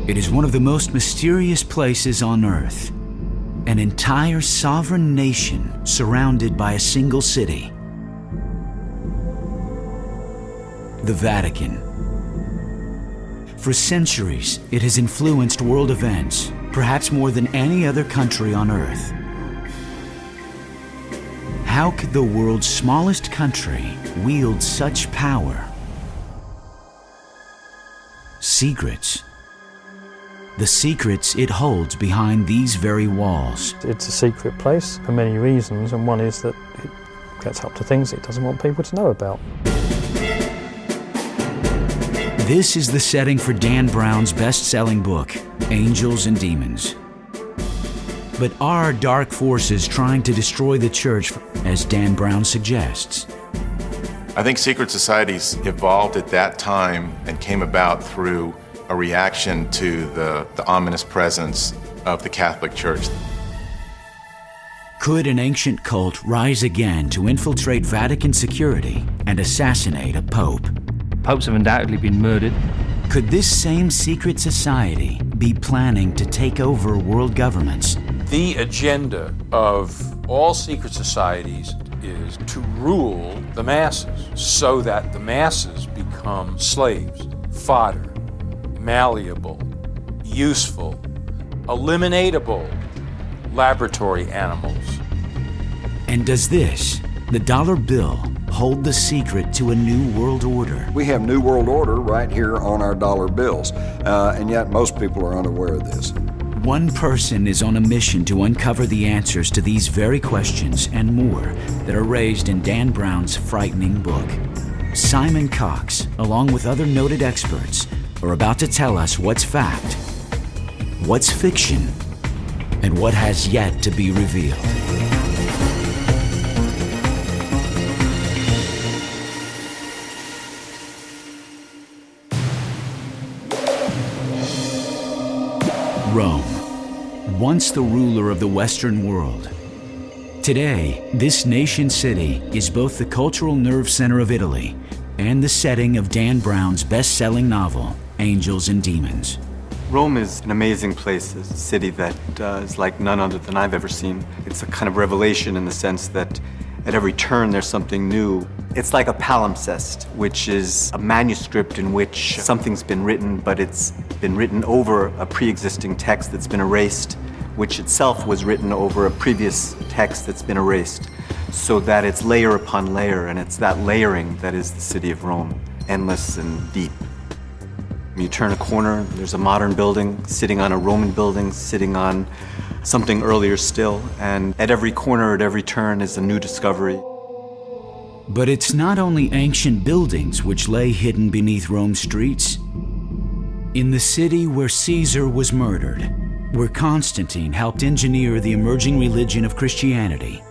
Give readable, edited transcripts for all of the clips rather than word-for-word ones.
It is one of the most mysterious places on Earth. An entire sovereign nation surrounded by a single city. The Vatican. For centuries, it has influenced world events, perhaps more than any other country on Earth. How could the world's smallest country wield such power? Secrets. The secrets it holds behind these very walls. It's a secret place for many reasons, and one is that it gets up to things it doesn't want people to know about. This is the setting for Dan Brown's best-selling book, Angels and Demons. But are dark forces trying to destroy the church, as Dan Brown suggests? I think secret societies evolved at that time and came about through a reaction to the ominous presence of the Catholic Church. Could an ancient cult rise again to infiltrate Vatican security and assassinate a pope? Popes have undoubtedly been murdered. Could this same secret society be planning to take over world governments? The agenda of all secret societies is to rule the masses so that the masses become slaves, fodder, malleable, useful, eliminatable laboratory animals. And does this, the dollar bill, hold the secret to a new world order? We have New World Order right here on our dollar bills, and yet most people are unaware of this. One person is on a mission to uncover the answers to these very questions and more that are raised in Dan Brown's frightening book. Simon Cox, along with other noted experts, are about to tell us what's fact, what's fiction, and what has yet to be revealed. Rome, once the ruler of the Western world. Today, this nation city is both the cultural nerve center of Italy and the setting of Dan Brown's best-selling novel, Angels and Demons. Rome is an amazing place, a city that is like none other than I've ever seen. It's a kind of revelation in the sense that at every turn there's something new. It's like a palimpsest, which is a manuscript in which something's been written, but it's been written over a pre-existing text that's been erased, which itself was written over a previous text that's been erased, so that it's layer upon layer, and it's that layering that is the city of Rome, endless and deep. You turn a corner, there's a modern building sitting on a Roman building, sitting on something earlier still, and at every corner, at every turn is a new discovery. But it's not only ancient buildings which lay hidden beneath Rome's streets. In the city where Caesar was murdered, where Constantine helped engineer the emerging religion of Christianity,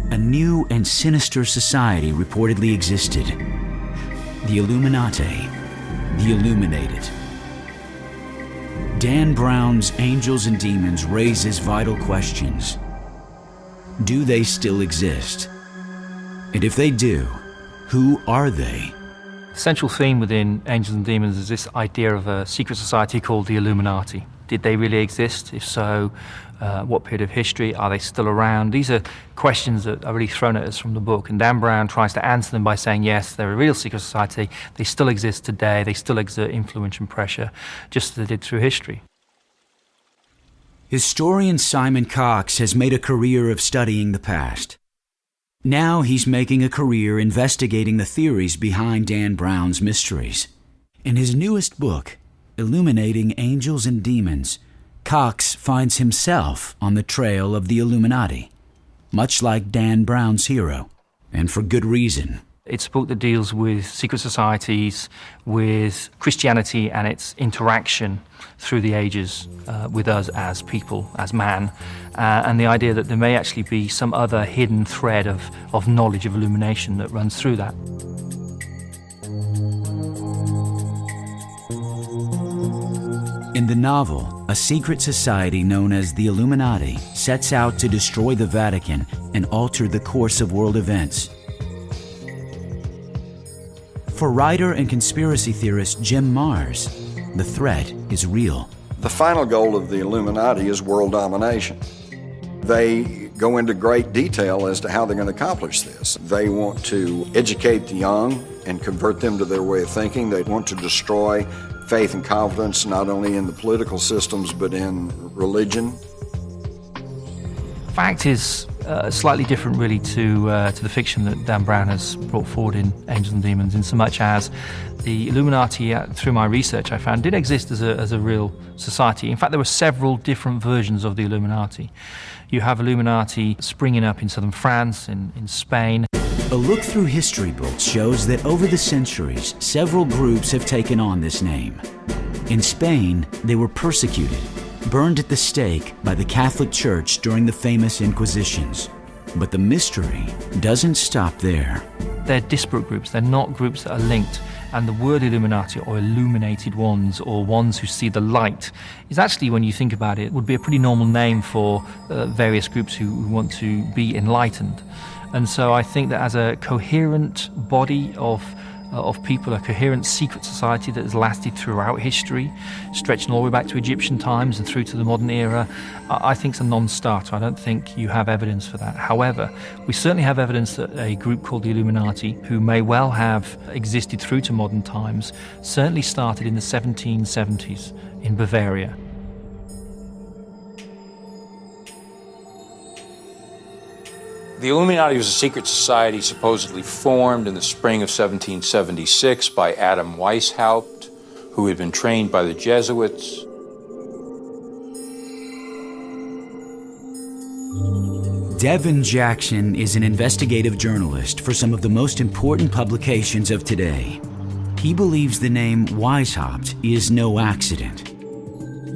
a new and sinister society reportedly existed. The Illuminati, the Illuminated. Dan Brown's Angels and Demons raises vital questions. Do they still exist? And if they do, who are they? The central theme within Angels and Demons is this idea of a secret society called the Illuminati. Did they really exist? If so, what period of history? Are they still around? These are questions that are really thrown at us from the book, and Dan Brown tries to answer them by saying, yes, they're a real secret society. They still exist today. They still exert influence and pressure, just as they did through history. Historian Simon Cox has made a career of studying the past. Now he's making a career investigating the theories behind Dan Brown's mysteries. In his newest book, Illuminating Angels and Demons, Cox finds himself on the trail of the Illuminati, much like Dan Brown's hero, and for good reason. It's a book that deals with secret societies, with Christianity and its interaction through the ages with us as people, as man, and the idea that there may actually be some other hidden thread of knowledge, of illumination that runs through that. In the novel, a secret society known as the Illuminati sets out to destroy the Vatican and alter the course of world events. For writer and conspiracy theorist Jim Marrs, the threat is real. The final goal of the Illuminati is world domination. They go into great detail as to how they're going to accomplish this. They want to educate the young and convert them to their way of thinking. They want to destroy faith and confidence not only in the political systems but in religion. Fact is slightly different really to the fiction that Dan Brown has brought forward in Angels and Demons, in so much as the Illuminati, through my research I found, did exist as a real society. In fact, there were several different versions of the Illuminati. You have Illuminati springing up in southern France, in Spain. A look through history books shows that over the centuries, several groups have taken on this name. In Spain, they were persecuted, burned at the stake by the Catholic Church during the famous Inquisitions. But the mystery doesn't stop there. They're disparate groups, they're not groups that are linked. And the word Illuminati, or illuminated ones, or ones who see the light, is actually, when you think about it, would be a pretty normal name for various groups who want to be enlightened. And so I think that as a coherent body of people, a coherent secret society that has lasted throughout history, stretching all the way back to Egyptian times and through to the modern era, I think it's a non-starter. I don't think you have evidence for that. However, we certainly have evidence that a group called the Illuminati, who may well have existed through to modern times, certainly started in the 1770s in Bavaria. The Illuminati was a secret society supposedly formed in the spring of 1776 by Adam Weishaupt, who had been trained by the Jesuits. Devin Jackson is an investigative journalist for some of the most important publications of today. He believes the name Weishaupt is no accident.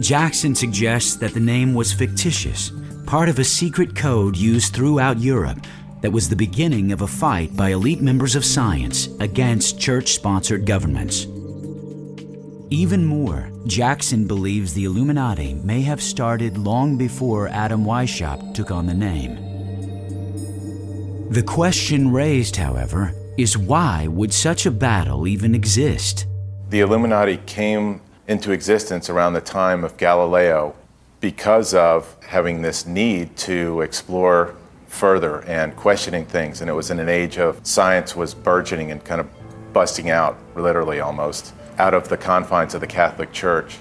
Jackson suggests that the name was fictitious, part of a secret code used throughout Europe that was the beginning of a fight by elite members of science against church-sponsored governments. Even more, Jackson believes the Illuminati may have started long before Adam Weishaupt took on the name. The question raised, however, is why would such a battle even exist? The Illuminati came into existence around the time of Galileo because of having this need to explore further and questioning things. And it was in an age of science was burgeoning and kind of busting out, literally almost, out of the confines of the Catholic Church.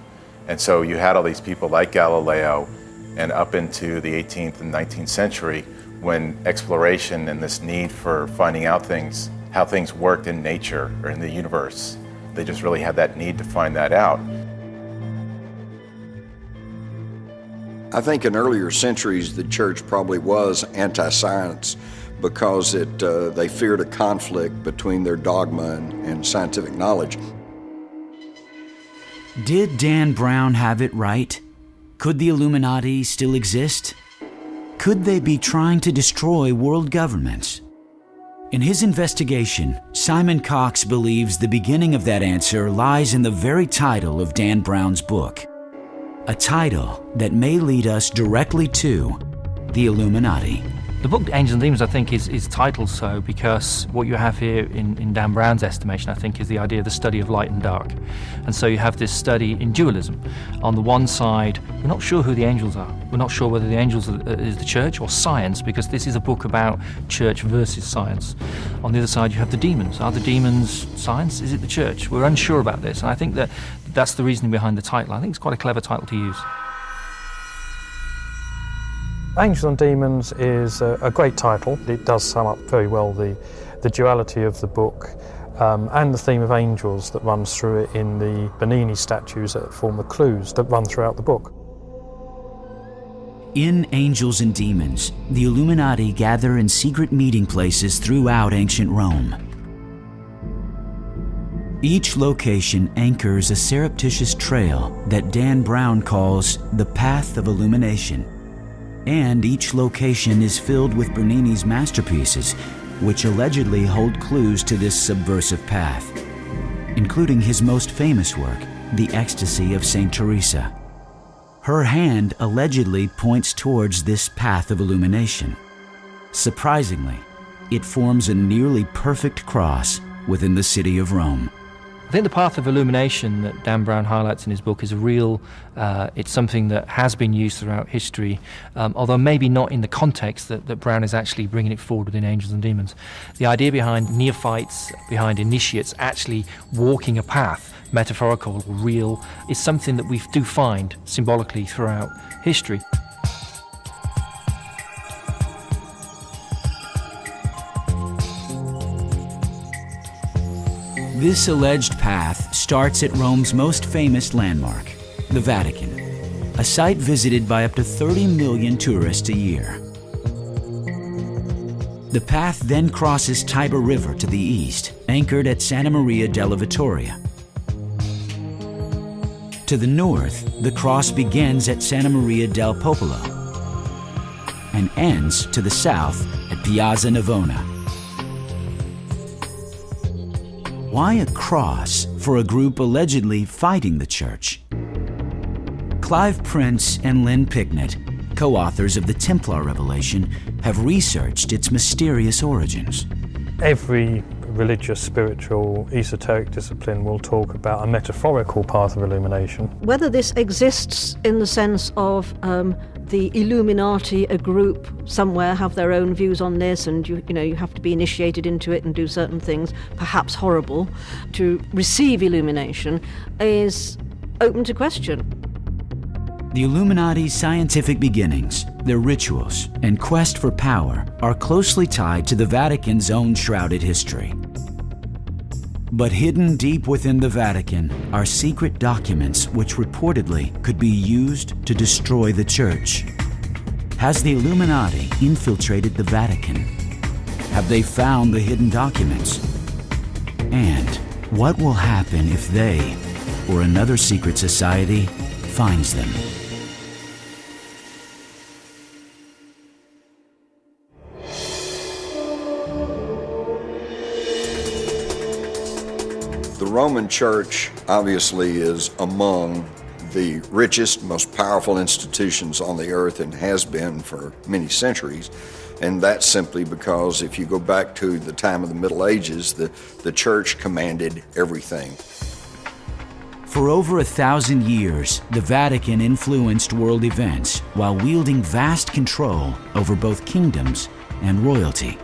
And so you had all these people like Galileo and up into the 18th and 19th century when exploration and this need for finding out things, how things worked in nature or in the universe, they just really had that need to find that out. I think in earlier centuries the church probably was anti-science because they feared a conflict between their dogma and scientific knowledge. Did Dan Brown have it right? Could the Illuminati still exist? Could they be trying to destroy world governments? In his investigation, Simon Cox believes the beginning of that answer lies in the very title of Dan Brown's book. A title that may lead us directly to the Illuminati. The book Angels and Demons, I think, is titled so because what you have here in Dan Brown's estimation, I think, is the idea of the study of light and dark. And so you have this study in dualism. On the one side, we're not sure who the angels are. We're not sure whether the angels is the church or science, because this is a book about church versus science. On the other side, you have the demons. Are the demons science? Is it the church? We're unsure about this. And I think that that's the reasoning behind the title. I think it's quite a clever title to use. Angels and Demons is a great title. It does sum up very well the duality of the book and the theme of angels that runs through it in the Bernini statues that form the clues that run throughout the book. In Angels and Demons, the Illuminati gather in secret meeting places throughout ancient Rome. Each location anchors a surreptitious trail that Dan Brown calls the Path of Illumination. And each location is filled with Bernini's masterpieces, which allegedly hold clues to this subversive path, including his most famous work, The Ecstasy of St. Teresa. Her hand allegedly points towards this path of illumination. Surprisingly, it forms a nearly perfect cross within the city of Rome. I think the path of illumination that Dan Brown highlights in his book is a real, it's something that has been used throughout history, although maybe not in the context that Brown is actually bringing it forward within Angels and Demons. The idea behind neophytes, behind initiates actually walking a path, metaphorical, real, is something that we do find symbolically throughout history. This alleged path starts at Rome's most famous landmark, the Vatican, a site visited by up to 30 million tourists a year. The path then crosses Tiber River to the east, anchored at Santa Maria della Vittoria. To the north, the cross begins at Santa Maria del Popolo and ends to the south at Piazza Navona. Why a cross for a group allegedly fighting the church? Clive Prince and Lynn Picknett, co-authors of the Templar Revelation, have researched its mysterious origins. Every religious, spiritual, esoteric discipline will talk about a metaphorical path of illumination. Whether this exists in the sense of the Illuminati, a group somewhere, have their own views on this, and you have to be initiated into it and do certain things, perhaps horrible, to receive illumination, is open to question. The Illuminati's scientific beginnings, their rituals, and quest for power are closely tied to the Vatican's own shrouded history. But hidden deep within the Vatican are secret documents which reportedly could be used to destroy the Church. Has the Illuminati infiltrated the Vatican? Have they found the hidden documents? And what will happen if they, or another secret society, finds them? The Roman Church obviously is among the richest, most powerful institutions on the earth and has been for many centuries. And that's simply because if you go back to the time of the Middle Ages, the church commanded everything. For over 1,000 years, the Vatican influenced world events while wielding vast control over both kingdoms and royalty.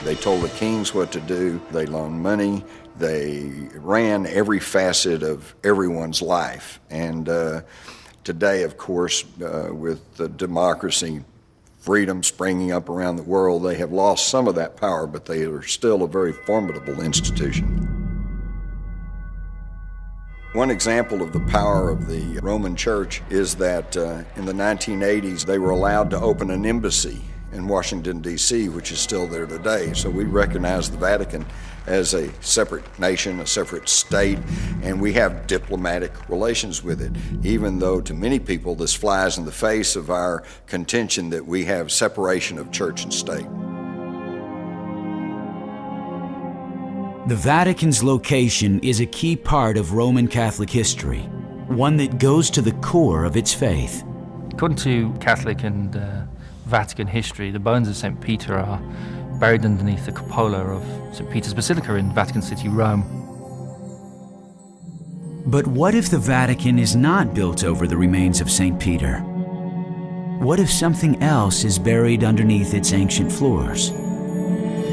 They told the kings what to do, they loaned money, they ran every facet of everyone's life. And today, of course, with the democracy, freedom springing up around the world, they have lost some of that power, but they are still a very formidable institution. One example of the power of the Roman Church is that in the 1980s, they were allowed to open an embassy in Washington, D.C., which is still there today. So we recognize the Vatican as a separate nation, a separate state, and we have diplomatic relations with it, even though to many people this flies in the face of our contention that we have separation of church and state. The Vatican's location is a key part of Roman Catholic history, one that goes to the core of its faith. According to Catholic and Vatican history, the bones of St. Peter are buried underneath the cupola of St. Peter's Basilica in Vatican City, Rome. But what if the Vatican is not built over the remains of St. Peter? What if something else is buried underneath its ancient floors?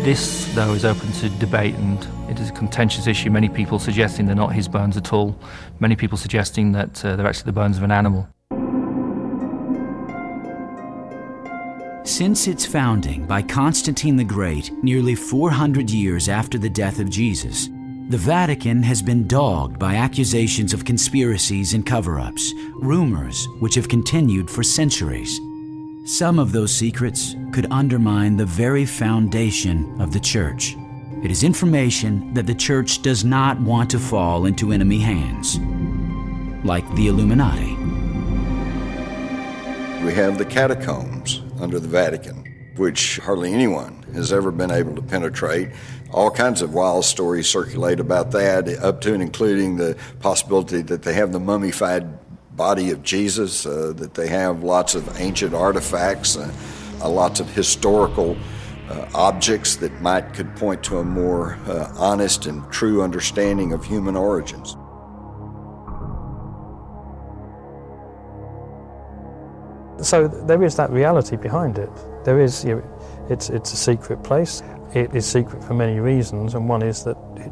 This, though, is open to debate, and it is a contentious issue. Many people suggesting they're not his bones at all. Many people suggesting that they're actually the bones of an animal. Since its founding by Constantine the Great, nearly 400 years after the death of Jesus, the Vatican has been dogged by accusations of conspiracies and cover-ups, rumors which have continued for centuries. Some of those secrets could undermine the very foundation of the Church. It is information that the Church does not want to fall into enemy hands, like the Illuminati. We have the catacombs under the Vatican, which hardly anyone has ever been able to penetrate. All kinds of wild stories circulate about that, up to and including the possibility that they have the mummified body of Jesus, that they have lots of ancient artifacts, lots of historical objects that could point to a more honest and true understanding of human origins. So there is that reality behind it. There is, it's a secret place. It is secret for many reasons, and one is that it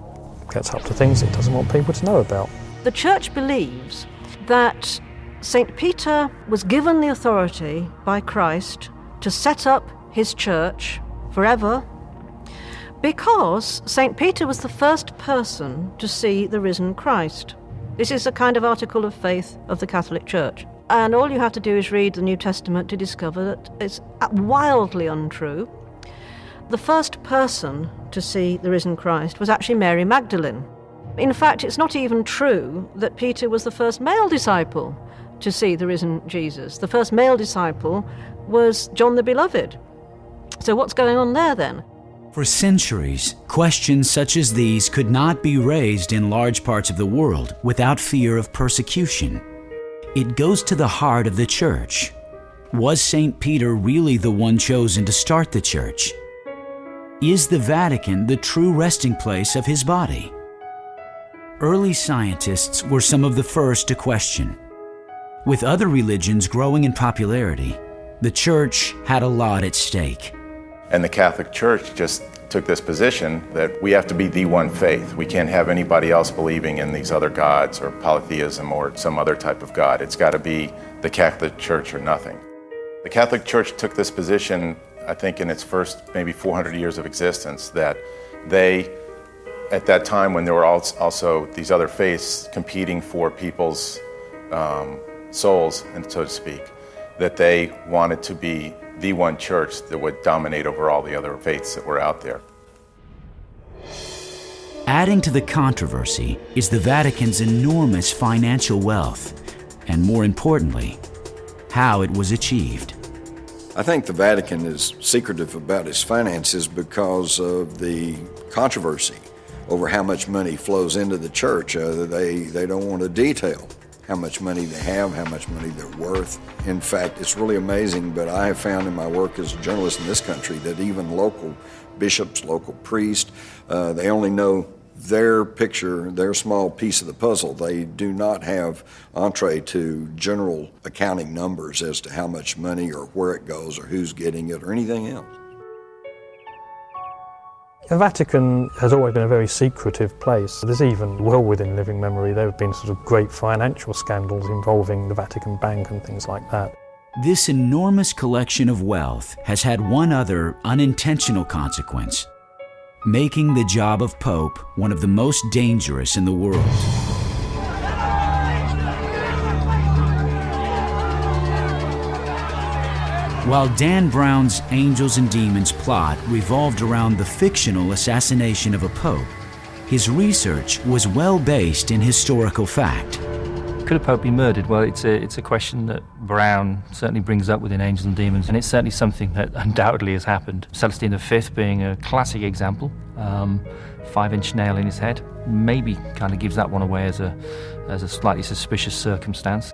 gets up to things it doesn't want people to know about. The Church believes that St. Peter was given the authority by Christ to set up his church forever because St. Peter was the first person to see the risen Christ. This is a kind of article of faith of the Catholic Church. And all you have to do is read the New Testament to discover that it's wildly untrue. The first person to see the risen Christ was actually Mary Magdalene. In fact, it's not even true that Peter was the first male disciple to see the risen Jesus. The first male disciple was John the Beloved. So what's going on there then? For centuries, questions such as these could not be raised in large parts of the world without fear of persecution. It goes to the heart of the Church. Was St. Peter really the one chosen to start the Church? Is the Vatican the true resting place of his body? Early scientists were some of the first to question. With other religions growing in popularity, the Church had a lot at stake. And the Catholic Church just took this position that we have to be the one faith. We can't have anybody else believing in these other gods or polytheism or some other type of God. It's got to be the Catholic Church or nothing. The Catholic Church took this position, I think, in its first maybe 400 years of existence, that they, at that time when there were also these other faiths competing for people's souls, and so to speak, that they wanted to be the one church that would dominate over all the other faiths that were out there. Adding to the controversy is the Vatican's enormous financial wealth, and more importantly, how it was achieved. I think the Vatican is secretive about its finances because of the controversy over how much money flows into the church. They don't want to detail how much money they have, how much money they're worth. In fact, it's really amazing, but I have found in my work as a journalist in this country that even local bishops, local priests, they only know their picture, their small piece of the puzzle. They do not have entree to general accounting numbers as to how much money or where it goes or who's getting it or anything else. The Vatican has always been a very secretive place. There's even, well within living memory, there have been sort of great financial scandals involving the Vatican Bank and things like that. This enormous collection of wealth has had one other unintentional consequence: making the job of Pope one of the most dangerous in the world. While Dan Brown's Angels and Demons plot revolved around the fictional assassination of a pope, his research was well based in historical fact. Could a pope be murdered? Well, it's a question that Brown certainly brings up within Angels and Demons, and it's certainly something that undoubtedly has happened. Celestine V being a classic example, 5-inch nail in his head, maybe kind of gives that one away as a slightly suspicious circumstance.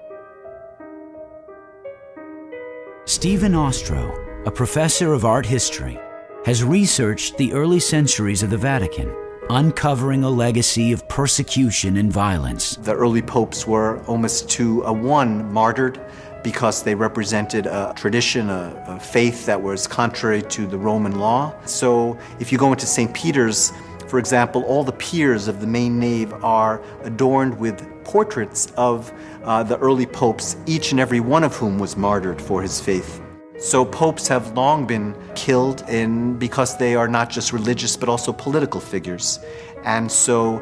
Stephen Ostro, a professor of art history, has researched the early centuries of the Vatican, uncovering a legacy of persecution and violence. The early popes were almost to a one martyred because they represented a tradition, a faith that was contrary to the Roman law. So if you go into St. Peter's, for example, all the piers of the main nave are adorned with portraits of the early popes, each and every one of whom was martyred for his faith. So popes have long been killed because they are not just religious but also political figures. And so,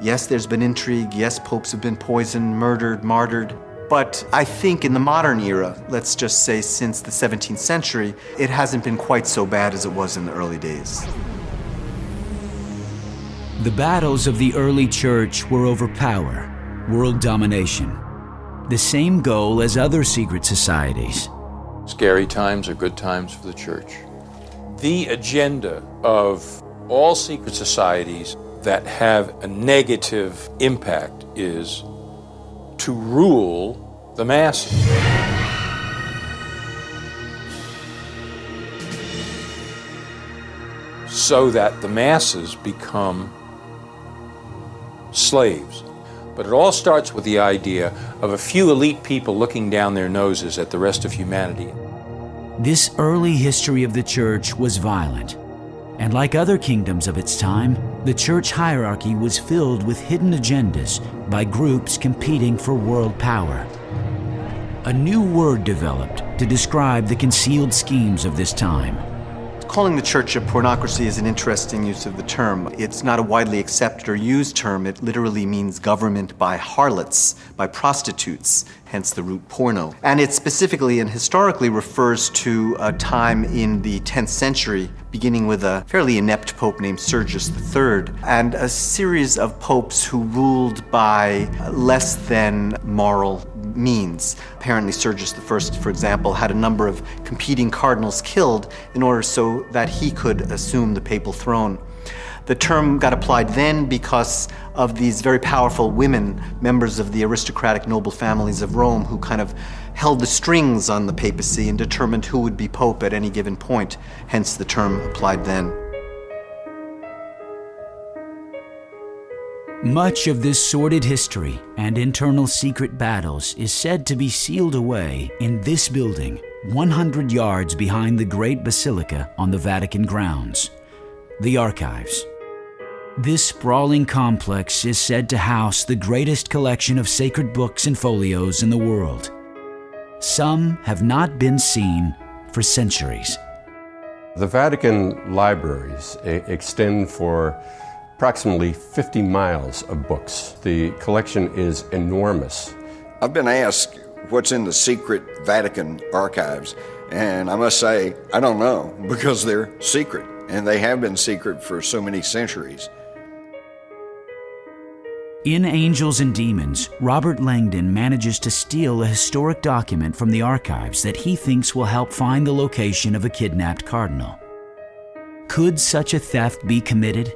yes, there's been intrigue, yes, popes have been poisoned, murdered, martyred. But I think in the modern era, let's just say since the 17th century, it hasn't been quite so bad as it was in the early days. The battles of the early church were over power, world domination, the same goal as other secret societies. Scary times are good times for the church. The agenda of all secret societies that have a negative impact is to rule the masses. so that the masses become slaves. But it all starts with the idea of a few elite people looking down their noses at the rest of humanity. This early history of the church was violent. And like other kingdoms of its time, the church hierarchy was filled with hidden agendas by groups competing for world power. A new word developed to describe the concealed schemes of this time. Calling the church a pornocracy is an interesting use of the term. It's not a widely accepted or used term. It literally means government by harlots, by prostitutes, hence the root porno. And it specifically and historically refers to a time in the 10th century, beginning with a fairly inept pope named Sergius III, and a series of popes who ruled by less than moral means. Apparently Sergius I, for example, had a number of competing cardinals killed in order so that he could assume the papal throne. The term got applied then because of these very powerful women, members of the aristocratic noble families of Rome, who kind of held the strings on the papacy and determined who would be pope at any given point, hence the term applied then. Much of this sordid history and internal secret battles is said to be sealed away in this building, 100 yards behind the Great Basilica on the Vatican grounds, the Archives. This sprawling complex is said to house the greatest collection of sacred books and folios in the world. Some have not been seen for centuries. The Vatican libraries extend for approximately 50 miles of books. The collection is enormous. I've been asked what's in the secret Vatican archives, and I must say, I don't know, because they're secret, and they have been secret for so many centuries. In Angels and Demons, Robert Langdon manages to steal a historic document from the archives that he thinks will help find the location of a kidnapped cardinal. Could such a theft be committed?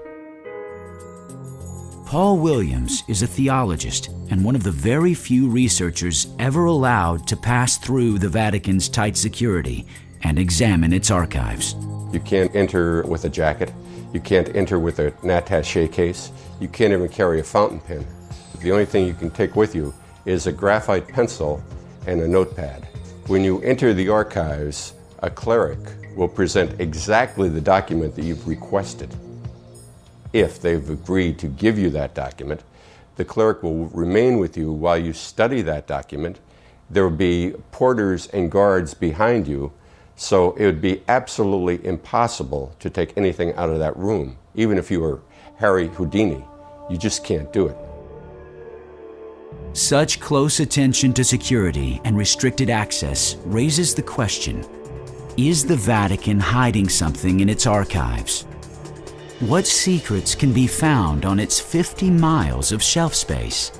Paul Williams is a theologist and one of the very few researchers ever allowed to pass through the Vatican's tight security and examine its archives. You can't enter with a jacket. You can't enter with an attaché case. You can't even carry a fountain pen. The only thing you can take with you is a graphite pencil and a notepad. When you enter the archives, a cleric will present exactly the document that you've requested. If they've agreed to give you that document, the cleric will remain with you while you study that document. There will be porters and guards behind you, so it would be absolutely impossible to take anything out of that room. Even if you were Harry Houdini, you just can't do it. Such close attention to security and restricted access raises the question, is the Vatican hiding something in its archives? What secrets can be found on its 50 miles of shelf space?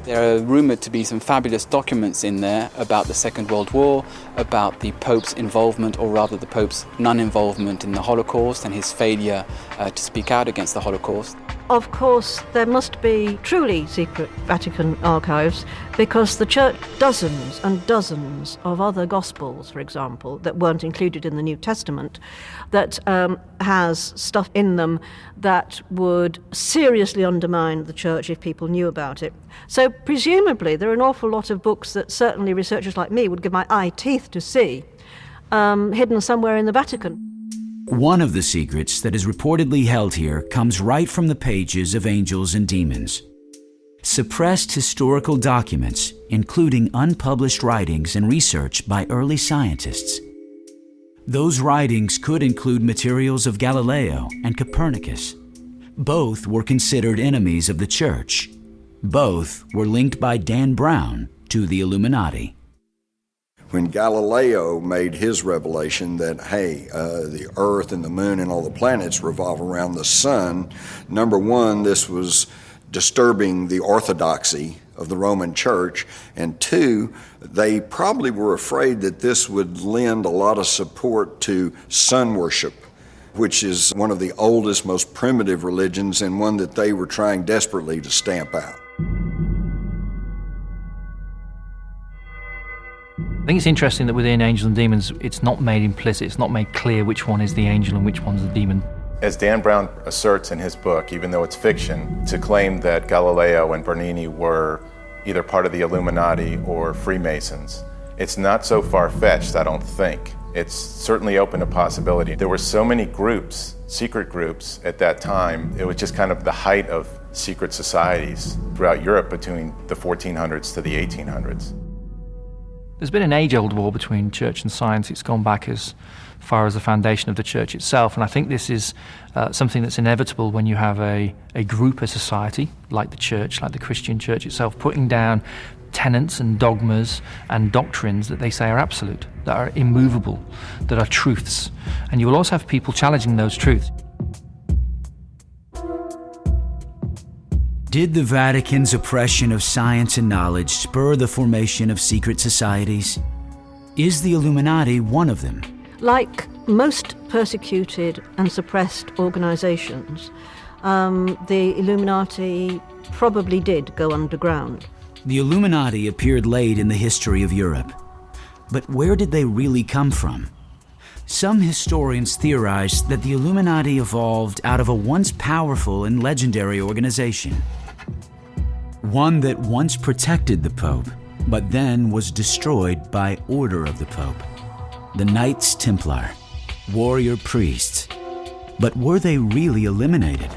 There are rumoured to be some fabulous documents in there about the Second World War, about the Pope's involvement, or rather the Pope's non-involvement in the Holocaust and his failure to speak out against the Holocaust. Of course, there must be truly secret Vatican archives because the Church, dozens and dozens of other Gospels, for example, that weren't included in the New Testament, that has stuff in them that would seriously undermine the Church if people knew about it. So presumably there are an awful lot of books that certainly researchers like me would give my eye teeth to see, hidden somewhere in the Vatican. One of the secrets that is reportedly held here comes right from the pages of Angels and Demons. Suppressed historical documents, including unpublished writings and research by early scientists. Those writings could include materials of Galileo and Copernicus. Both were considered enemies of the Church. Both were linked by Dan Brown to the Illuminati. When Galileo made his revelation that, hey, the Earth and the Moon and all the planets revolve around the sun, number one, this was disturbing the orthodoxy of the Roman Church, and two, they probably were afraid that this would lend a lot of support to sun worship, which is one of the oldest, most primitive religions and one that they were trying desperately to stamp out. I think it's interesting that within Angels and Demons, it's not made implicit, it's not made clear which one is the angel and which one's the demon. As Dan Brown asserts in his book, even though it's fiction, to claim that Galileo and Bernini were either part of the Illuminati or Freemasons, it's not so far-fetched, I don't think. It's certainly open to possibility. There were so many groups, secret groups at that time. It was just kind of the height of secret societies throughout Europe between the 1400s to the 1800s. There's been an age-old war between church and science. It's gone back as far as the foundation of the church itself, and I think this is something that's inevitable when you have a group, a society, like the church, like the Christian church itself, putting down tenets and dogmas and doctrines that they say are absolute, that are immovable, that are truths. And you will also have people challenging those truths. Did the Vatican's oppression of science and knowledge spur the formation of secret societies? Is the Illuminati one of them? Like most persecuted and suppressed organisations, the Illuminati probably did go underground. The Illuminati appeared late in the history of Europe. But where did they really come from? Some historians theorize that the Illuminati evolved out of a once powerful and legendary organization. One that once protected the Pope, but then was destroyed by order of the Pope. The Knights Templar, warrior priests. But were they really eliminated?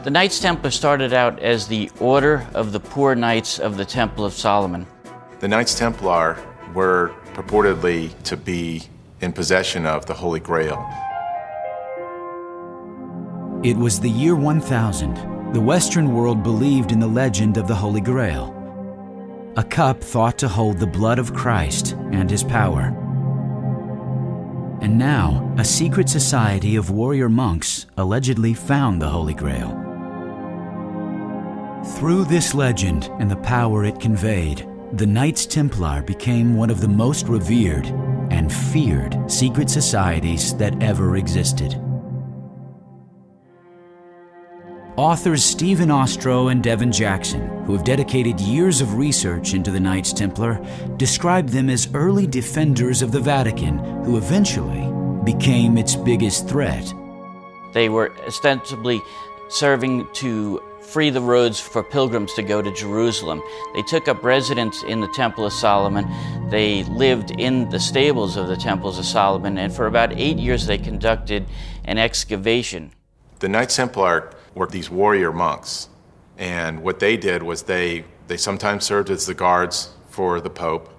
The Knights Templar started out as the Order of the Poor Knights of the Temple of Solomon. The Knights Templar were purportedly to be in possession of the Holy Grail. It was the year 1000. The Western world believed in the legend of the Holy Grail, a cup thought to hold the blood of Christ and his power. And now, a secret society of warrior monks allegedly found the Holy Grail. Through this legend and the power it conveyed, the Knights Templar became one of the most revered and feared secret societies that ever existed. Authors Stephen Ostrow and Devin Jackson, who have dedicated years of research into the Knights Templar, describe them as early defenders of the Vatican who eventually became its biggest threat. They were ostensibly serving to free the roads for pilgrims to go to Jerusalem. They took up residence in the Temple of Solomon. They lived in the stables of the Temples of Solomon, and for about 8 years they conducted an excavation. The Knights Templar were these warrior monks, and what they did was they sometimes served as the guards for the Pope,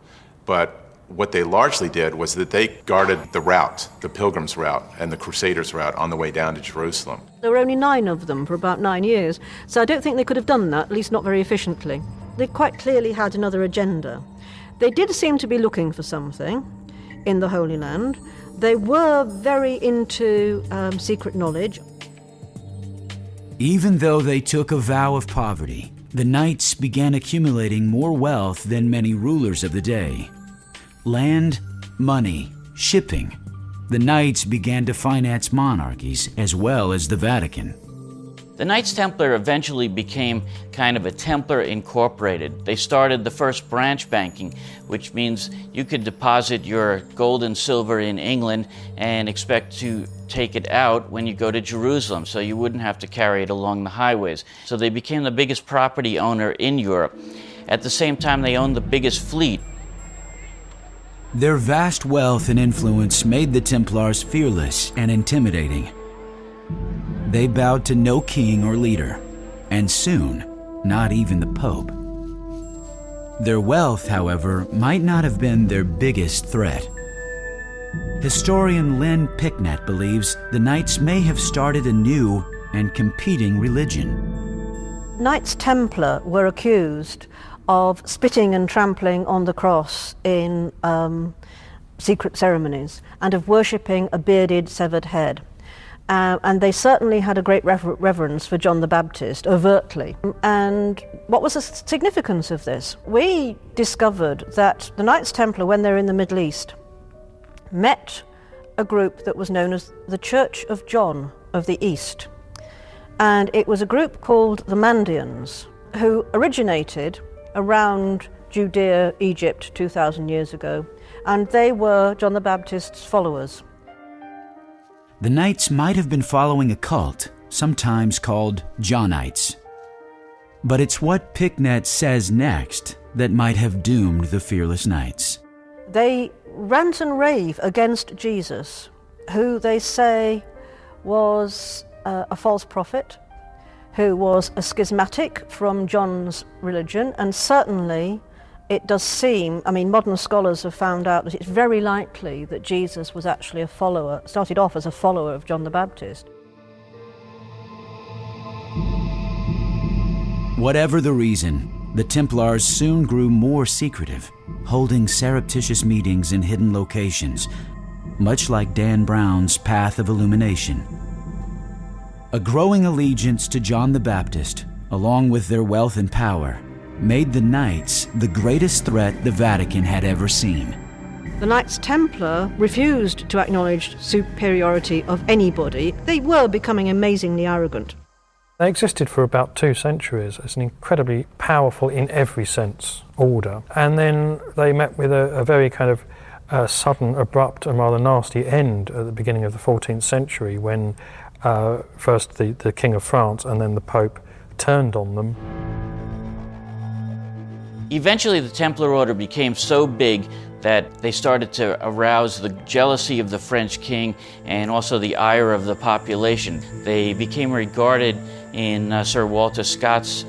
but what they largely did was that they guarded the route, the pilgrims' route and the crusaders' route on the way down to Jerusalem. There were only 9 of them for about 9 years, so I don't think they could have done that, at least not very efficiently. They quite clearly had another agenda. They did seem to be looking for something in the Holy Land. They were very into secret knowledge. Even though they took a vow of poverty, the knights began accumulating more wealth than many rulers of the day. Land, money, shipping. The knights began to finance monarchies as well as the Vatican. The Knights Templar eventually became kind of a Templar Incorporated. They started the first branch banking, which means you could deposit your gold and silver in England and expect to take it out when you go to Jerusalem, so you wouldn't have to carry it along the highways. So they became the biggest property owner in Europe. At the same time, they owned the biggest fleet. Their vast wealth and influence made the Templars fearless and intimidating. They bowed to no king or leader, and soon, not even the Pope. Their wealth, however, might not have been their biggest threat. Historian Lynn Picknett believes the Knights may have started a new and competing religion. Knights Templar were accused of spitting and trampling on the cross in secret ceremonies and of worshipping a bearded, severed head. And they certainly had a great reverence for John the Baptist, overtly. And what was the significance of this? We discovered that the Knights Templar, when they're in the Middle East, met a group that was known as the Church of John of the East. And it was a group called the Mandeans, who originated around Judea, Egypt, 2,000 years ago. And they were John the Baptist's followers. The Knights might have been following a cult, sometimes called Johnites. But it's what Picknett says next that might have doomed the fearless Knights. They rant and rave against Jesus, who they say was a false prophet, who was a schismatic from John's religion, and certainly it does seem, modern scholars have found out that it's very likely that Jesus was actually a follower, started off as a follower of John the Baptist. Whatever the reason, the Templars soon grew more secretive, holding surreptitious meetings in hidden locations, much like Dan Brown's path of illumination. A growing allegiance to John the Baptist, along with their wealth and power, made the Knights the greatest threat the Vatican had ever seen. The Knights Templar refused to acknowledge superiority of anybody. They were becoming amazingly arrogant. They existed for about 2 centuries as an incredibly powerful, in every sense, order. And then they met with a very kind of sudden, abrupt and rather nasty end at the beginning of the 14th century when first the King of France and then the Pope turned on them. Eventually, the Templar Order became so big that they started to arouse the jealousy of the French king and also the ire of the population. They became regarded in Sir Walter Scott's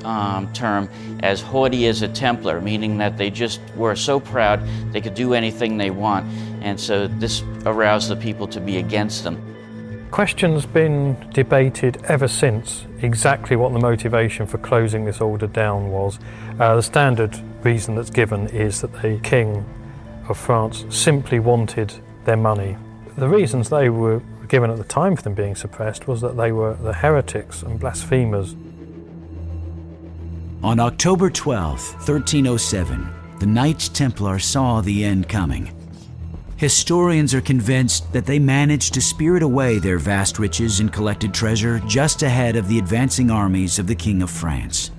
term as haughty as a Templar, meaning that they just were so proud they could do anything they want. And so this aroused the people to be against them. Question's been debated ever since exactly what the motivation for closing this order down was. The standard reason that's given is that the King of France simply wanted their money. The reasons they were given at the time for them being suppressed was that they were the heretics and blasphemers. On October 12, 1307, the Knights Templar saw the end coming. Historians are convinced that they managed to spirit away their vast riches and collected treasure just ahead of the advancing armies of the King of France.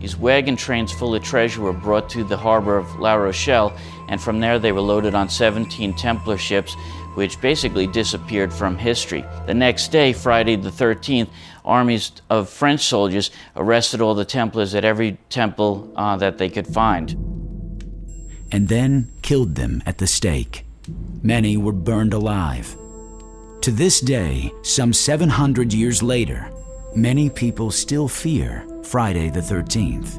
These wagon trains full of treasure were brought to the harbor of La Rochelle, and from there they were loaded on 17 Templar ships, which basically disappeared from history. The next day, Friday the 13th, armies of French soldiers arrested all the Templars at every temple that they could find. And then killed them at the stake. Many were burned alive. To this day, some 700 years later, many people still fear Friday the 13th.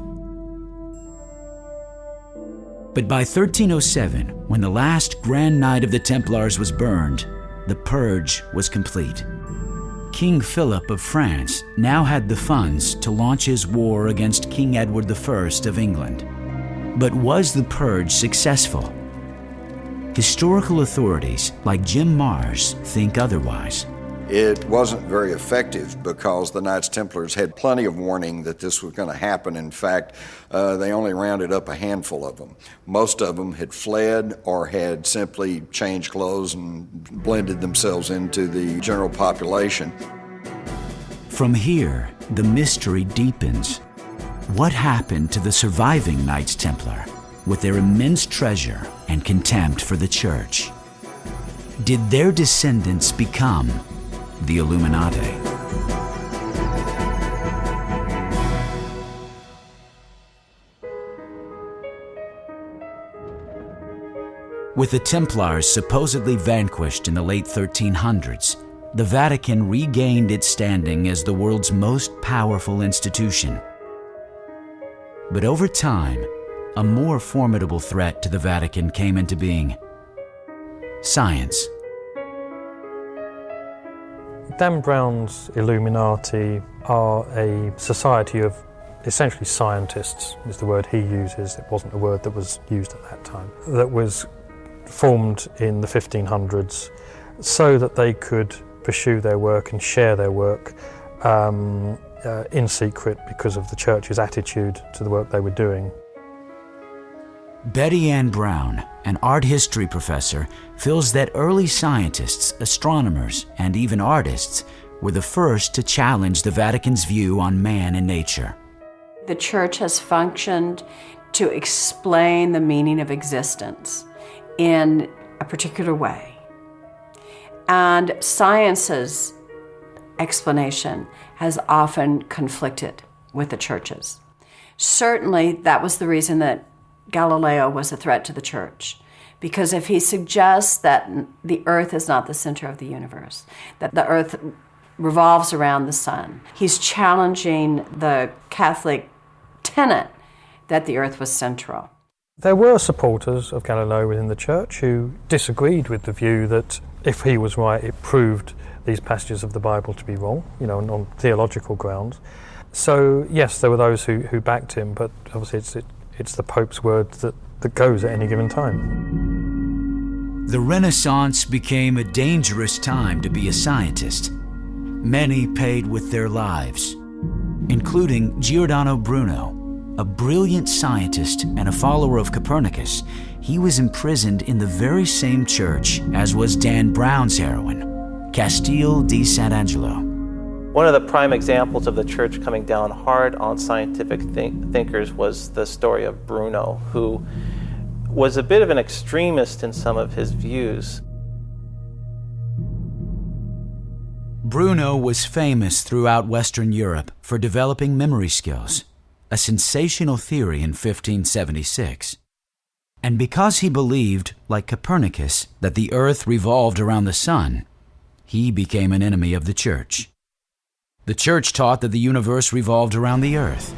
But by 1307, when the last Grand Knight of the Templars was burned, the purge was complete. King Philip of France now had the funds to launch his war against King Edward I of England. But was the purge successful? Historical authorities like Jim Mars think otherwise. It wasn't very effective because the Knights Templars had plenty of warning that this was going to happen. In fact, they only rounded up a handful of them. Most of them had fled or had simply changed clothes and blended themselves into the general population. From here, the mystery deepens. What happened to the surviving Knights Templar with their immense treasure and contempt for the Church? Did their descendants become the Illuminati? With the Templars supposedly vanquished in the late 1300s, the Vatican regained its standing as the world's most powerful institution. But over time, a more formidable threat to the Vatican came into being: science. Dan Brown's Illuminati are a society of essentially scientists, is the word he uses. It wasn't a word that was used at that time. That was formed in the 1500s so that they could pursue their work and share their work in secret because of the Church's attitude to the work they were doing. Betty Ann Brown, an art history professor, feels that early scientists, astronomers, and even artists were the first to challenge the Vatican's view on man and nature. The Church has functioned to explain the meaning of existence in a particular way. And science's explanation has often conflicted with the Church's. Certainly, that was the reason that Galileo was a threat to the Church. Because if he suggests that the Earth is not the center of the universe, that the Earth revolves around the sun, he's challenging the Catholic tenet that the Earth was central. There were supporters of Galileo within the Church who disagreed with the view that if he was right, it proved these passages of the Bible to be wrong, on theological grounds. So yes, there were those who backed him, but obviously it's the Pope's word that goes at any given time. The Renaissance became a dangerous time to be a scientist. Many paid with their lives, including Giordano Bruno, a brilliant scientist and a follower of Copernicus. He was imprisoned in the very same church as was Dan Brown's heroine, Castile di Sant'Angelo. One of the prime examples of the Church coming down hard on scientific thinkers was the story of Bruno, who was a bit of an extremist in some of his views. Bruno was famous throughout Western Europe for developing memory skills, a sensational theory in 1576. And because he believed, like Copernicus, that the Earth revolved around the sun, he became an enemy of the Church. The Church taught that the universe revolved around the Earth.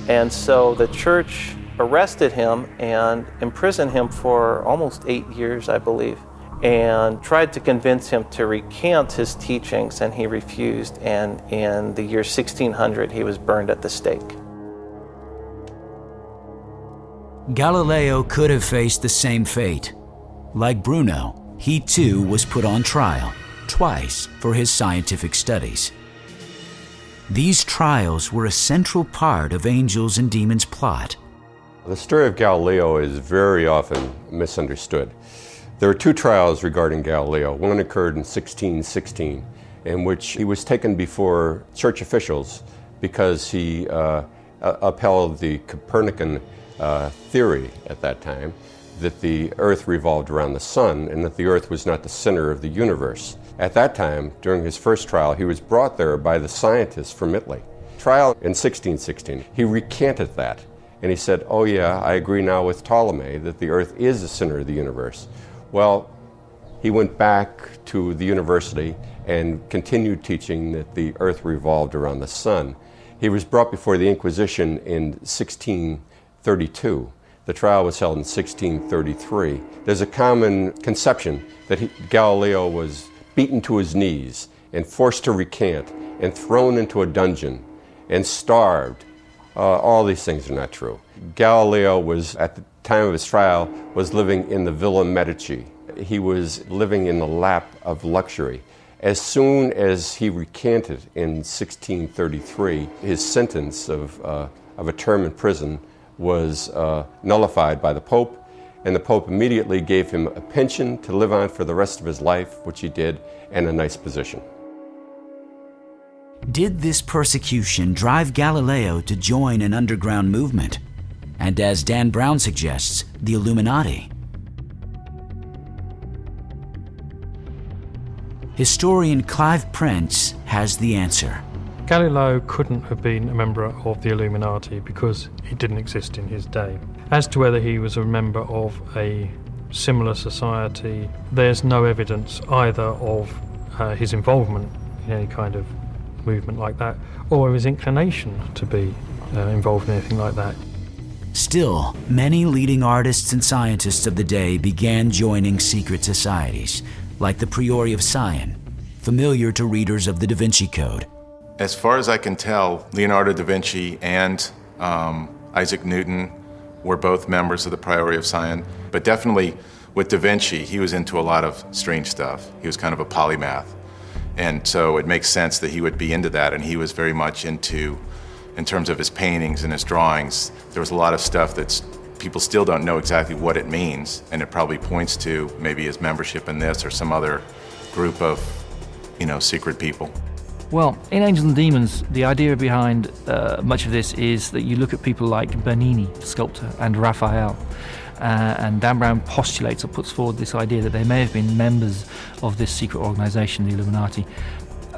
And so the Church arrested him and imprisoned him for almost 8 years, I believe, and tried to convince him to recant his teachings, and he refused, and in the year 1600 he was burned at the stake. Galileo could have faced the same fate. Like Bruno, he too was put on trial, twice for his scientific studies. These trials were a central part of Angels and Demons' plot. The story of Galileo is very often misunderstood. There are two trials regarding Galileo. One occurred in 1616, in which he was taken before church officials because he upheld the Copernican theory at that time, that the Earth revolved around the sun and that the Earth was not the center of the universe. At that time, during his first trial, he was brought there by the scientists from Italy. Trial in 1616, he recanted that, and he said, oh yeah, I agree now with Ptolemy that the Earth is the center of the universe. Well, he went back to the university and continued teaching that the Earth revolved around the sun. He was brought before the Inquisition in 1632. The trial was held in 1633. There's a common conception that Galileo was beaten to his knees and forced to recant and thrown into a dungeon and starved. All these things are not true. Galileo was, at the time of his trial, was living in the Villa Medici. He was living in the lap of luxury. As soon as he recanted in 1633, his sentence of a term in prison was nullified by the Pope, and the Pope immediately gave him a pension to live on for the rest of his life, which he did, and a nice position. Did this persecution drive Galileo to join an underground movement? And as Dan Brown suggests, the Illuminati? Historian Clive Prince has the answer. Galileo couldn't have been a member of the Illuminati because it didn't exist in his day. As to whether he was a member of a similar society, there's no evidence either of his involvement in any kind of movement like that, or his inclination to be involved in anything like that. Still, many leading artists and scientists of the day began joining secret societies, like the Priori of Sion, familiar to readers of the Da Vinci Code. As far as I can tell, Leonardo da Vinci and Isaac Newton were both members of the Priori of Sion, but definitely with da Vinci, he was into a lot of strange stuff. He was kind of a polymath. And so it makes sense that he would be into that, and he was very much into, in terms of his paintings and his drawings, there was a lot of stuff that people still don't know exactly what it means, and it probably points to maybe his membership in this or some other group of secret people. Well, in Angels and Demons, the idea behind much of this is that you look at people like Bernini, the sculptor, and Raphael. And Dan Brown postulates or puts forward this idea that they may have been members of this secret organization, the Illuminati.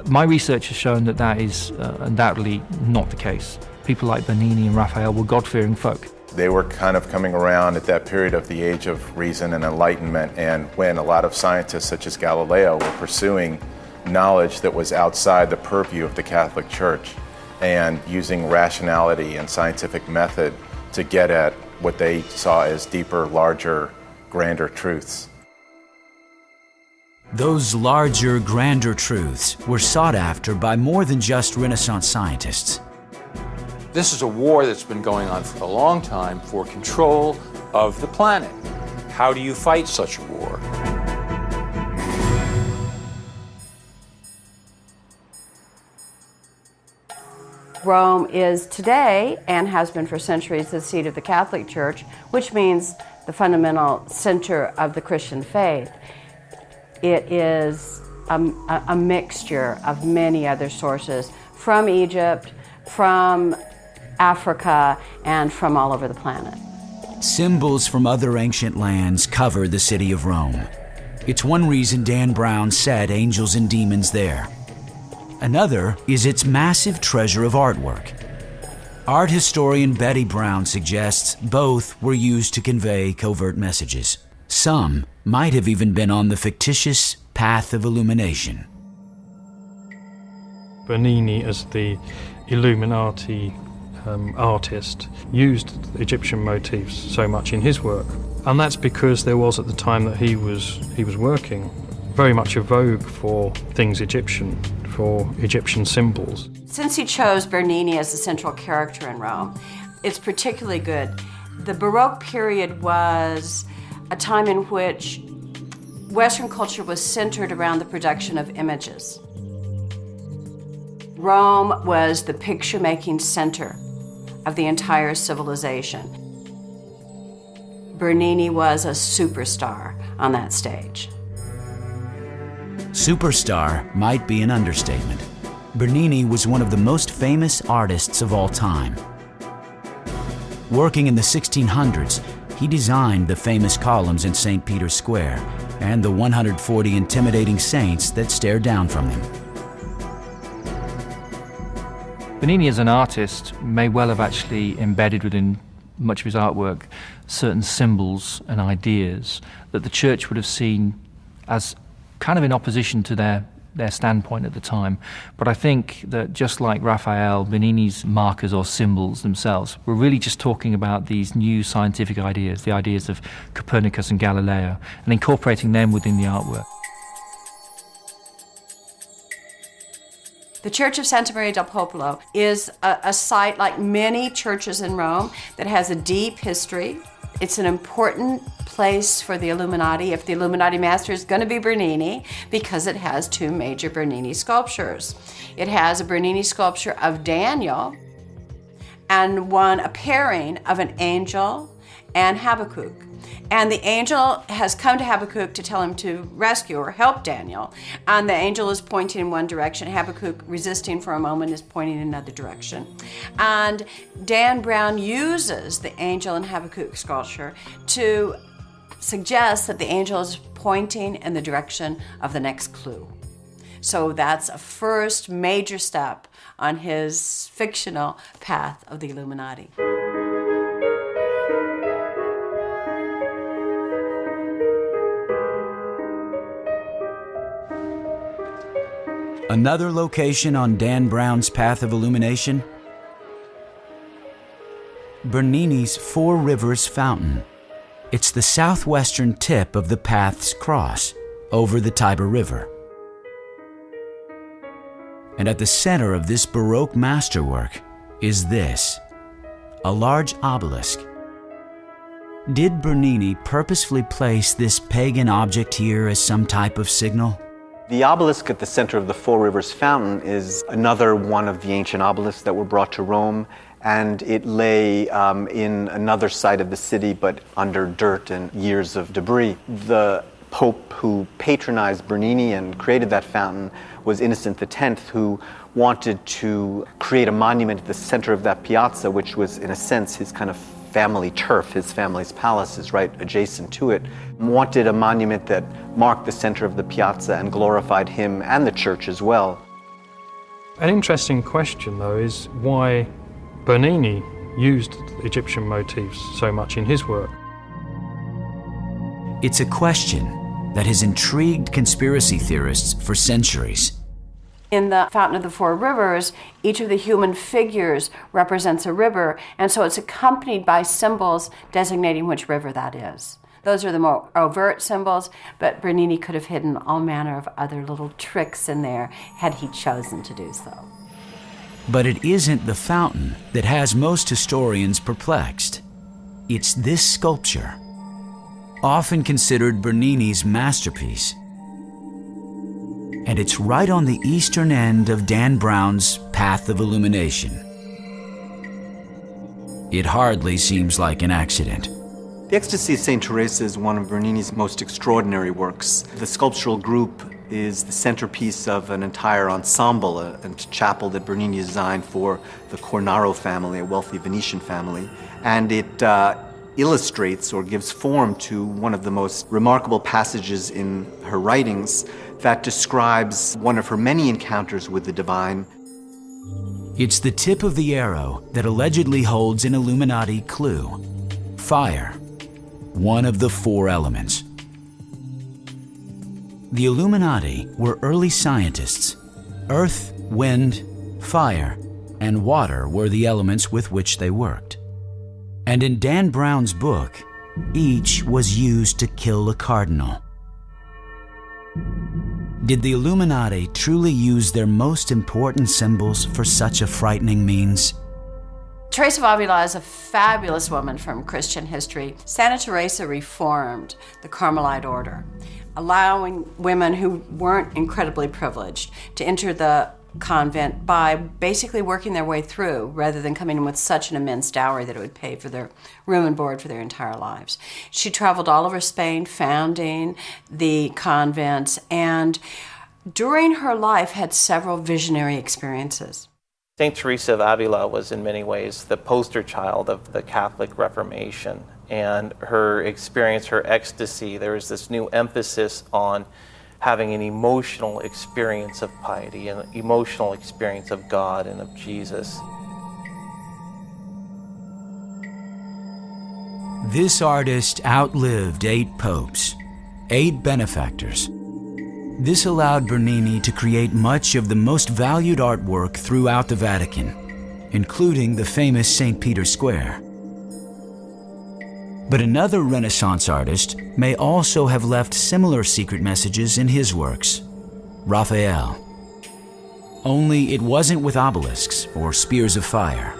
My research has shown that that is undoubtedly not the case. People like Bernini and Raphael were God-fearing folk. They were kind of coming around at that period of the age of reason and enlightenment, and when a lot of scientists such as Galileo were pursuing knowledge that was outside the purview of the Catholic Church and using rationality and scientific method to get at what they saw as deeper, larger, grander truths. Those larger, grander truths were sought after by more than just Renaissance scientists. This is a war that's been going on for a long time for control of the planet. How do you fight such a war? Rome is today, and has been for centuries, the seat of the Catholic Church, which means the fundamental center of the Christian faith. It is a mixture of many other sources from Egypt, from Africa, and from all over the planet. Symbols from other ancient lands cover the city of Rome. It's one reason Dan Brown set Angels and Demons there. Another is its massive treasure of artwork. Art historian Betty Brown suggests both were used to convey covert messages. Some might have even been on the fictitious path of illumination. Bernini, as the Illuminati artist, used Egyptian motifs so much in his work. And that's because there was, at the time that he was working, very much a vogue for things Egyptian, for Egyptian symbols. Since he chose Bernini as the central character in Rome, it's particularly good. The Baroque period was a time in which Western culture was centered around the production of images. Rome was the picture-making center of the entire civilization. Bernini was a superstar on that stage. Superstar might be an understatement. Bernini was one of the most famous artists of all time. Working in the 1600s, he designed the famous columns in St. Peter's Square and the 140 intimidating saints that stare down from them. Bernini as an artist may well have actually embedded within much of his artwork certain symbols and ideas that the church would have seen as kind of in opposition to their standpoint at the time. But I think that just like Raphael, Bernini's markers or symbols themselves were really just talking about these new scientific ideas, the ideas of Copernicus and Galileo, and incorporating them within the artwork. The Church of Santa Maria del Popolo is a site, like many churches in Rome, that has a deep history. It's an important place for the Illuminati, if the Illuminati master is going to be Bernini, because it has two major Bernini sculptures. It has a Bernini sculpture of Daniel and a pairing of an angel and Habakkuk. And the angel has come to Habakkuk to tell him to rescue or help Daniel. And the angel is pointing in one direction. Habakkuk, resisting for a moment, is pointing in another direction. And Dan Brown uses the angel and Habakkuk sculpture to suggest that the angel is pointing in the direction of the next clue. So that's a first major step on his fictional path of the Illuminati. Another location on Dan Brown's path of illumination? Bernini's Four Rivers Fountain. It's the southwestern tip of the path's cross over the Tiber River. And at the center of this Baroque masterwork is this, a large obelisk. Did Bernini purposefully place this pagan object here as some type of signal? The obelisk at the center of the Four Rivers Fountain is another one of the ancient obelisks that were brought to Rome, and it lay in another side of the city, but under dirt and years of debris. The Pope who patronized Bernini and created that fountain was Innocent X, who wanted to create a monument at the center of that piazza, which was, in a sense, his kind of family turf. His family's palace is right adjacent to it. Wanted a monument that marked the center of the piazza and glorified him and the church as well. An interesting question, though, is why Bernini used Egyptian motifs so much in his work. It's a question that has intrigued conspiracy theorists for centuries. In the Fountain of the Four Rivers, each of the human figures represents a river, and so it's accompanied by symbols designating which river that is. Those are the more overt symbols, but Bernini could have hidden all manner of other little tricks in there had he chosen to do so. But it isn't the fountain that has most historians perplexed. It's this sculpture, often considered Bernini's masterpiece. And it's right on the eastern end of Dan Brown's Path of Illumination. It hardly seems like an accident. The Ecstasy of St. Teresa is one of Bernini's most extraordinary works. The sculptural group is the centerpiece of an entire ensemble, a chapel that Bernini designed for the Cornaro family, a wealthy Venetian family. And it illustrates or gives form to one of the most remarkable passages in her writings that describes one of her many encounters with the divine. It's the tip of the arrow that allegedly holds an Illuminati clue: fire, one of the four elements. The Illuminati were early scientists. Earth, wind, fire, and water were the elements with which they worked. And in Dan Brown's book, each was used to kill a cardinal. Did the Illuminati truly use their most important symbols for such a frightening means? Teresa of Avila is a fabulous woman from Christian history. Santa Teresa reformed the Carmelite order, allowing women who weren't incredibly privileged to enter the convent by basically working their way through rather than coming in with such an immense dowry that it would pay for their room and board for their entire lives. She traveled all over Spain founding the convents, and during her life had several visionary experiences. St. Teresa of Avila was in many ways the poster child of the Catholic Reformation, and her experience, her ecstasy, there was this new emphasis on having an emotional experience of piety, an emotional experience of God and of Jesus. This artist outlived 8 popes, 8 benefactors. This allowed Bernini to create much of the most valued artwork throughout the Vatican, including the famous St. Peter's Square. But another Renaissance artist may also have left similar secret messages in his works: Raphael. Only it wasn't with obelisks or spears of fire.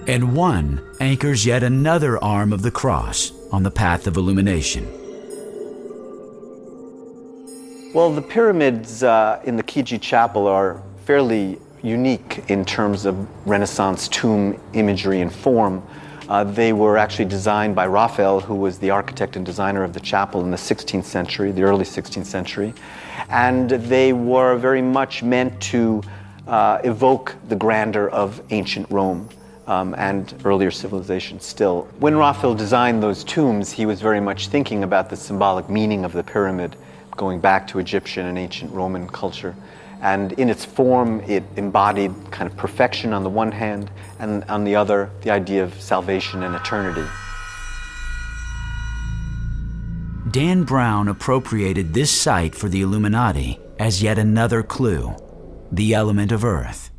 And one anchors yet another arm of the cross on the path of illumination. Well, the pyramids in the Chigi Chapel are fairly unique in terms of Renaissance tomb imagery and form. They were actually designed by Raphael, who was the architect and designer of the chapel in the 16th century, the early 16th century. And they were very much meant to evoke the grandeur of ancient Rome and earlier civilizations still. When Raphael designed those tombs, he was very much thinking about the symbolic meaning of the pyramid, going back to Egyptian and ancient Roman culture. And in its form, it embodied kind of perfection on the one hand, and on the other, the idea of salvation and eternity. Dan Brown appropriated this site for the Illuminati as yet another clue: the element of earth.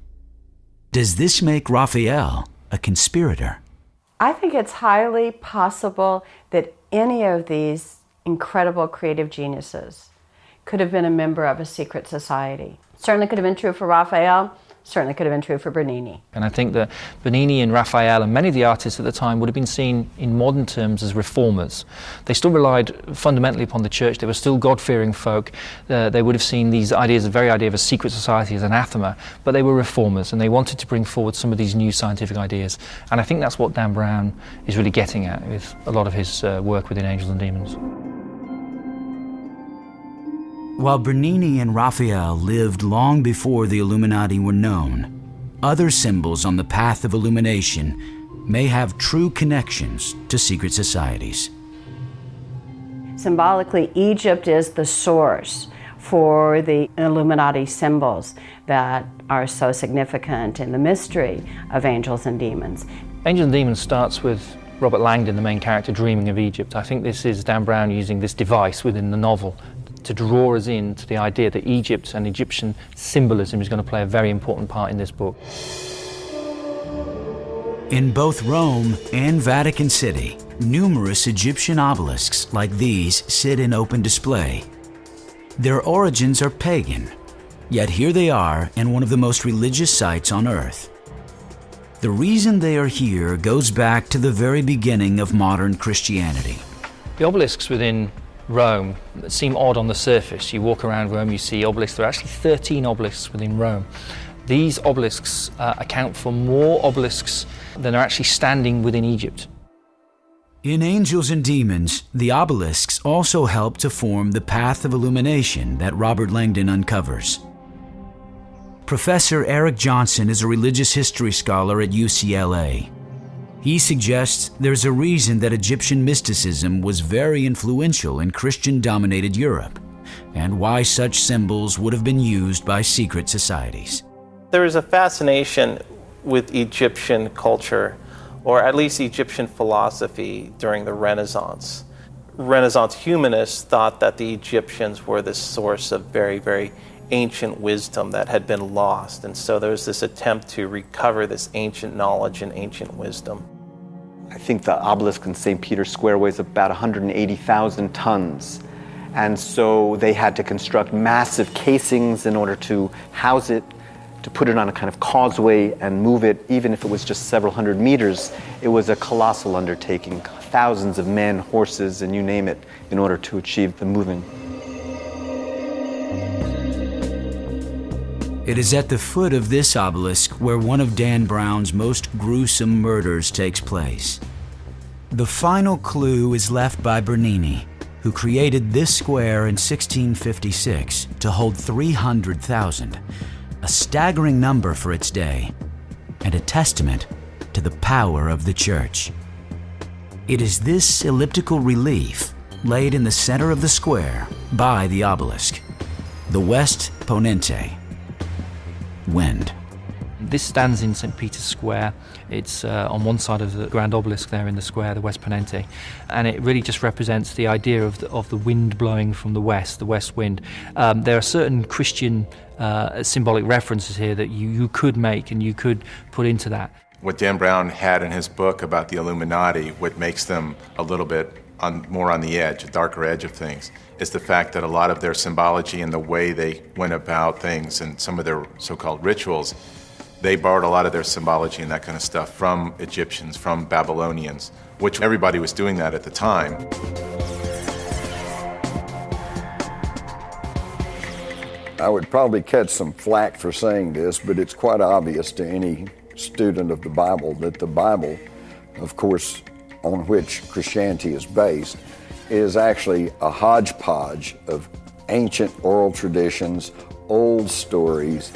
Does this make Raphael a conspirator? I think it's highly possible that any of these incredible creative geniuses could have been a member of a secret society. Certainly could have been true for Raphael, certainly could have been true for Bernini. And I think that Bernini and Raphael and many of the artists at the time would have been seen in modern terms as reformers. They still relied fundamentally upon the church. They were still God-fearing folk. They would have seen these ideas, the very idea of a secret society, as anathema, but they were reformers and they wanted to bring forward some of these new scientific ideas. And I think that's what Dan Brown is really getting at with a lot of his work within Angels and Demons. While Bernini and Raphael lived long before the Illuminati were known, other symbols on the path of illumination may have true connections to secret societies. Symbolically, Egypt is the source for the Illuminati symbols that are so significant in the mystery of angels and demons. Angels and Demons starts with Robert Langdon, the main character, dreaming of Egypt. I think this is Dan Brown using this device within the novel to draw us into the idea that Egypt and Egyptian symbolism is going to play a very important part in this book. In both Rome and Vatican City, numerous Egyptian obelisks like these sit in open display. Their origins are pagan, yet here they are in one of the most religious sites on earth. The reason they are here goes back to the very beginning of modern Christianity. The obelisks within Rome seem odd on the surface. You walk around Rome, you see obelisks. There are actually 13 obelisks within Rome. These obelisks account for more obelisks than are actually standing within Egypt. In Angels and Demons, the obelisks also help to form the path of illumination that Robert Langdon uncovers. Professor Eric Johnson is a religious history scholar at UCLA. He suggests there's a reason that Egyptian mysticism was very influential in Christian-dominated Europe, and why such symbols would have been used by secret societies. There is a fascination with Egyptian culture, or at least Egyptian philosophy during the Renaissance. Renaissance humanists thought that the Egyptians were the source of very, very ancient wisdom that had been lost. And so there was this attempt to recover this ancient knowledge and ancient wisdom. I think the obelisk in St. Peter's Square weighs about 180,000 tons. And so they had to construct massive casings in order to house it, to put it on a kind of causeway and move it, even if it was just several hundred meters. It was a colossal undertaking, thousands of men, horses, and you name it, in order to achieve the moving. It is at the foot of this obelisk where one of Dan Brown's most gruesome murders takes place. The final clue is left by Bernini, who created this square in 1656 to hold 300,000, a staggering number for its day, and a testament to the power of the church. It is this elliptical relief laid in the center of the square by the obelisk, the West Ponente, wind. This stands in St. Peter's Square. It's on one side of the grand obelisk there in the square, the West Ponente, and it really just represents the idea of the wind blowing from the west wind. There are certain Christian symbolic references here that you could make and you could put into that. What Dan Brown had in his book about the Illuminati, what makes them a little bit more on the edge, a darker edge of things, is the fact that a lot of their symbology and the way they went about things and some of their so-called rituals, they borrowed a lot of their symbology and that kind of stuff from Egyptians, from Babylonians, which everybody was doing that at the time. I would probably catch some flack for saying this, but it's quite obvious to any student of the Bible that the Bible, of course, on which Christianity is based, is actually a hodgepodge of ancient oral traditions, old stories.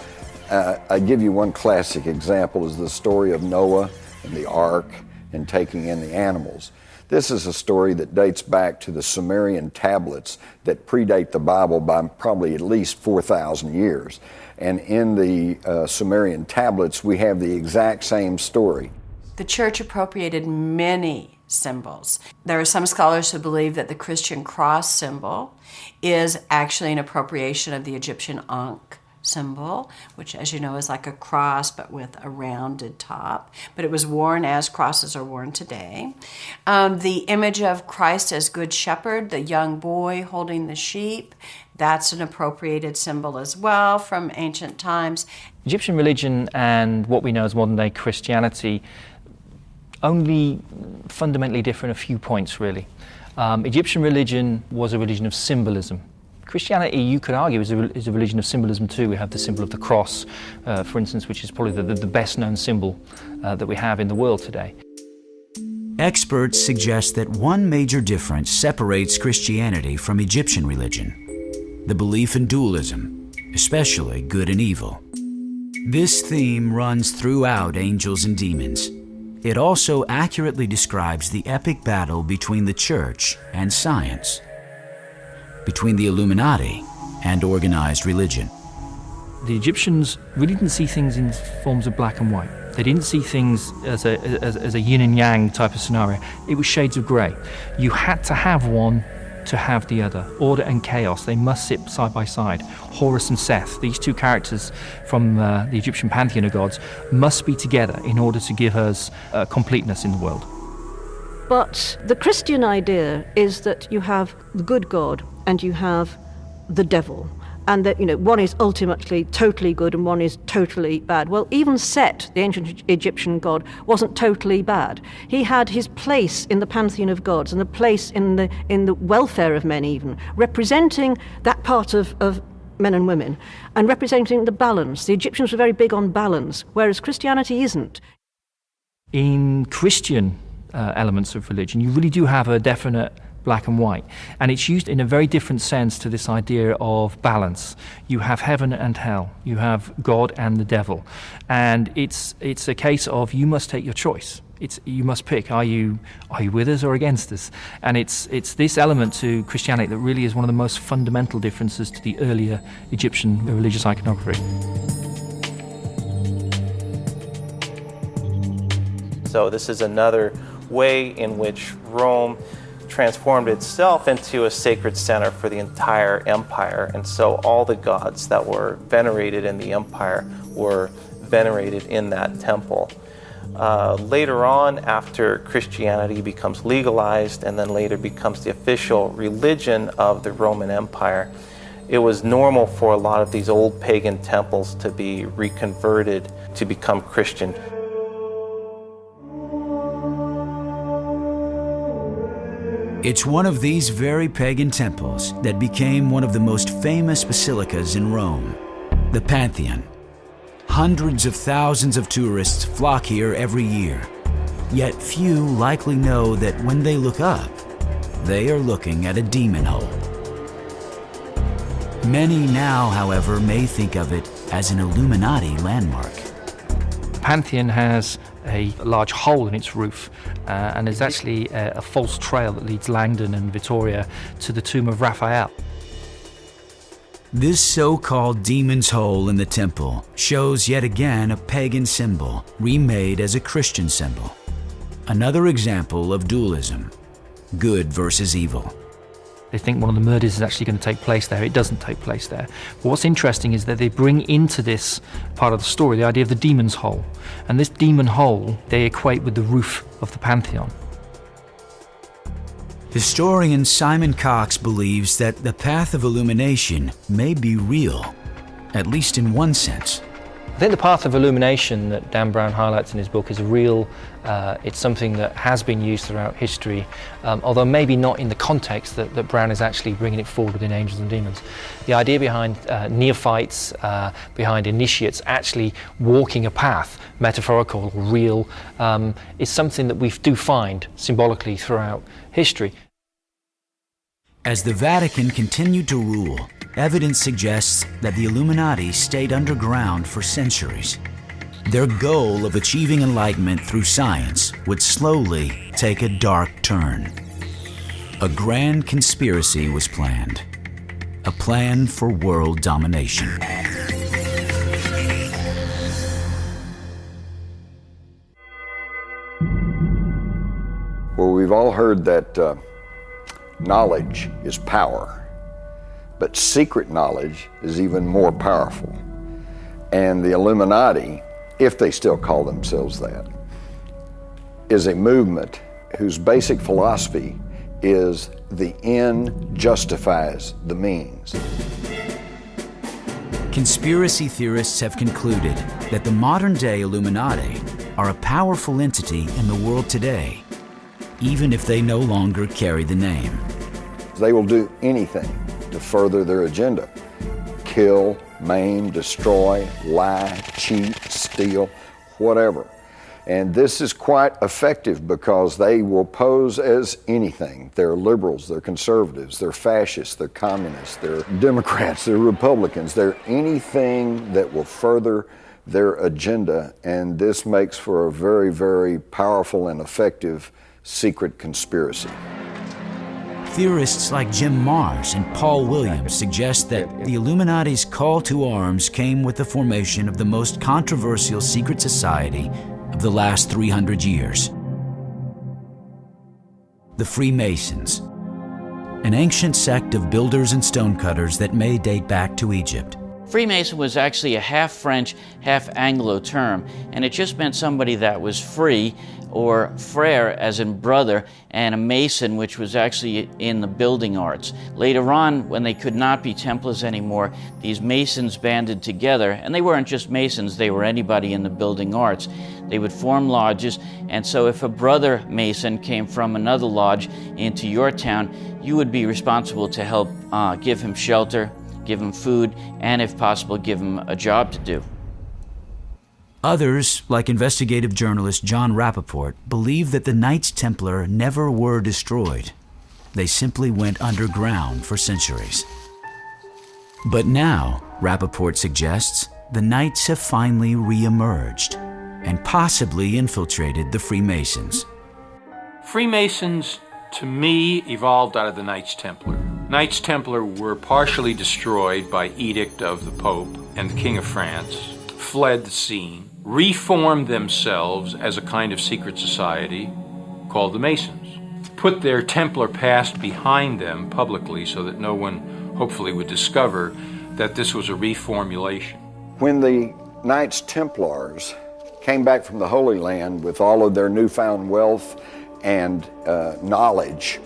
I give you one classic example is the story of Noah and the ark and taking in the animals. This is a story that dates back to the Sumerian tablets that predate the Bible by probably at least 4,000 years. And in the Sumerian tablets, we have the exact same story. The church appropriated many symbols. There are some scholars who believe that the Christian cross symbol is actually an appropriation of the Egyptian Ankh symbol, which, as you know, is like a cross but with a rounded top. But it was worn as crosses are worn today. The image of Christ as Good Shepherd, the young boy holding the sheep, that's an appropriated symbol as well from ancient times. Egyptian religion and what we know as modern-day Christianity only fundamentally differ in a few points, really. Egyptian religion was a religion of symbolism. Christianity, you could argue, is a religion of symbolism too. We have the symbol of the cross, for instance, which is probably the best-known symbol that we have in the world today. Experts suggest that one major difference separates Christianity from Egyptian religion. the belief in dualism, especially good and evil. This theme runs throughout Angels and Demons. It also accurately describes the epic battle between the church and science, between the Illuminati and organized religion. The Egyptians really didn't see things in forms of black and white. They didn't see things as a yin and yang type of scenario. It was shades of grey. You had to have one to have the other. Order and chaos, they must sit side by side. Horus and Seth, these two characters from the Egyptian pantheon of gods, must be together in order to give us completeness in the world. But the Christian idea is that you have the good God and you have the devil, and that, one is ultimately totally good and one is totally bad. Well, even Set, the ancient Egyptian god, wasn't totally bad. He had his place in the pantheon of gods and a place in the welfare of men, even representing that part of men and women and representing the balance. The Egyptians were very big on balance, whereas Christianity isn't. In Christian elements of religion, you really do have a definite black and white, and it's used in a very different sense to this idea of balance. You have heaven and hell, you have God and the devil, and it's a case of you must take your choice. You must pick, are you with us or against us? And it's this element to Christianity that really is one of the most fundamental differences to the earlier Egyptian religious iconography. So this is another way in which Rome transformed itself into a sacred center for the entire empire. And so all the gods that were venerated in the empire were venerated in that temple. Later on, after Christianity becomes legalized and then later becomes the official religion of the Roman Empire, it was normal for a lot of these old pagan temples to be reconverted to become Christian. It's one of these very pagan temples that became one of the most famous basilicas in Rome, the Pantheon. Hundreds of thousands of tourists flock here every year, yet few likely know that when they look up, they are looking at a demon hole. Many now, however, may think of it as an Illuminati landmark. Pantheon has a large hole in its roof, and there's actually a false trail that leads Langdon and Vittoria to the tomb of Raphael. This so-called demon's hole in the temple shows yet again a pagan symbol remade as a Christian symbol. Another example of dualism, good versus evil. They think one of the murders is actually going to take place there. It doesn't take place there. But what's interesting is that they bring into this part of the story the idea of the demon's hole. And this demon hole, they equate with the roof of the Pantheon. Historian Simon Cox believes that the path of illumination may be real, at least in one sense. I think the path of illumination that Dan Brown highlights in his book is real. It's something that has been used throughout history, although maybe not in the context that Brown is actually bringing it forward within Angels and Demons. The idea behind neophytes, behind initiates actually walking a path, metaphorical or real, is something that we do find symbolically throughout history. As the Vatican continued to rule, evidence suggests that the Illuminati stayed underground for centuries. Their goal of achieving enlightenment through science would slowly take a dark turn. A grand conspiracy was planned, a plan for world domination. Well, we've all heard that knowledge is power, but secret knowledge is even more powerful. And the Illuminati, if they still call themselves that, is a movement whose basic philosophy is the end justifies the means. Conspiracy theorists have concluded that the modern-day Illuminati are a powerful entity in the world today, even if they no longer carry the name. They will do anything to further their agenda. Kill, maim, destroy, lie, cheat, steal, whatever. And this is quite effective because they will pose as anything. They're liberals, they're conservatives, they're fascists, they're communists, they're Democrats, they're Republicans, they're anything that will further their agenda, and this makes for a very, very powerful and effective secret conspiracy. Theorists like Jim Marrs and Paul Williams suggest that the Illuminati's call to arms came with the formation of the most controversial secret society of the last 300 years. The Freemasons, an ancient sect of builders and stonecutters that may date back to Egypt. Freemason was actually a half French, half Anglo term, and it just meant somebody that was free, or frere as in brother, and a mason, which was actually in the building arts. Later on, when they could not be Templars anymore, these masons banded together, and they weren't just masons, they were anybody in the building arts. They would form lodges, and so if a brother mason came from another lodge into your town, you would be responsible to help give him shelter, give him food, and if possible, give him a job to do. Others, like investigative journalist John Rappaport, believe that the Knights Templar never were destroyed. They simply went underground for centuries. But now, Rappaport suggests, the Knights have finally re-emerged and possibly infiltrated the Freemasons. Freemasons, to me, evolved out of the Knights Templar. Knights Templar were partially destroyed by edict of the Pope and the King of France, fled the scene, reformed themselves as a kind of secret society called the Masons, put their Templar past behind them publicly so that no one hopefully would discover that this was a reformulation. When the Knights Templars came back from the Holy Land with all of their newfound wealth and knowledge,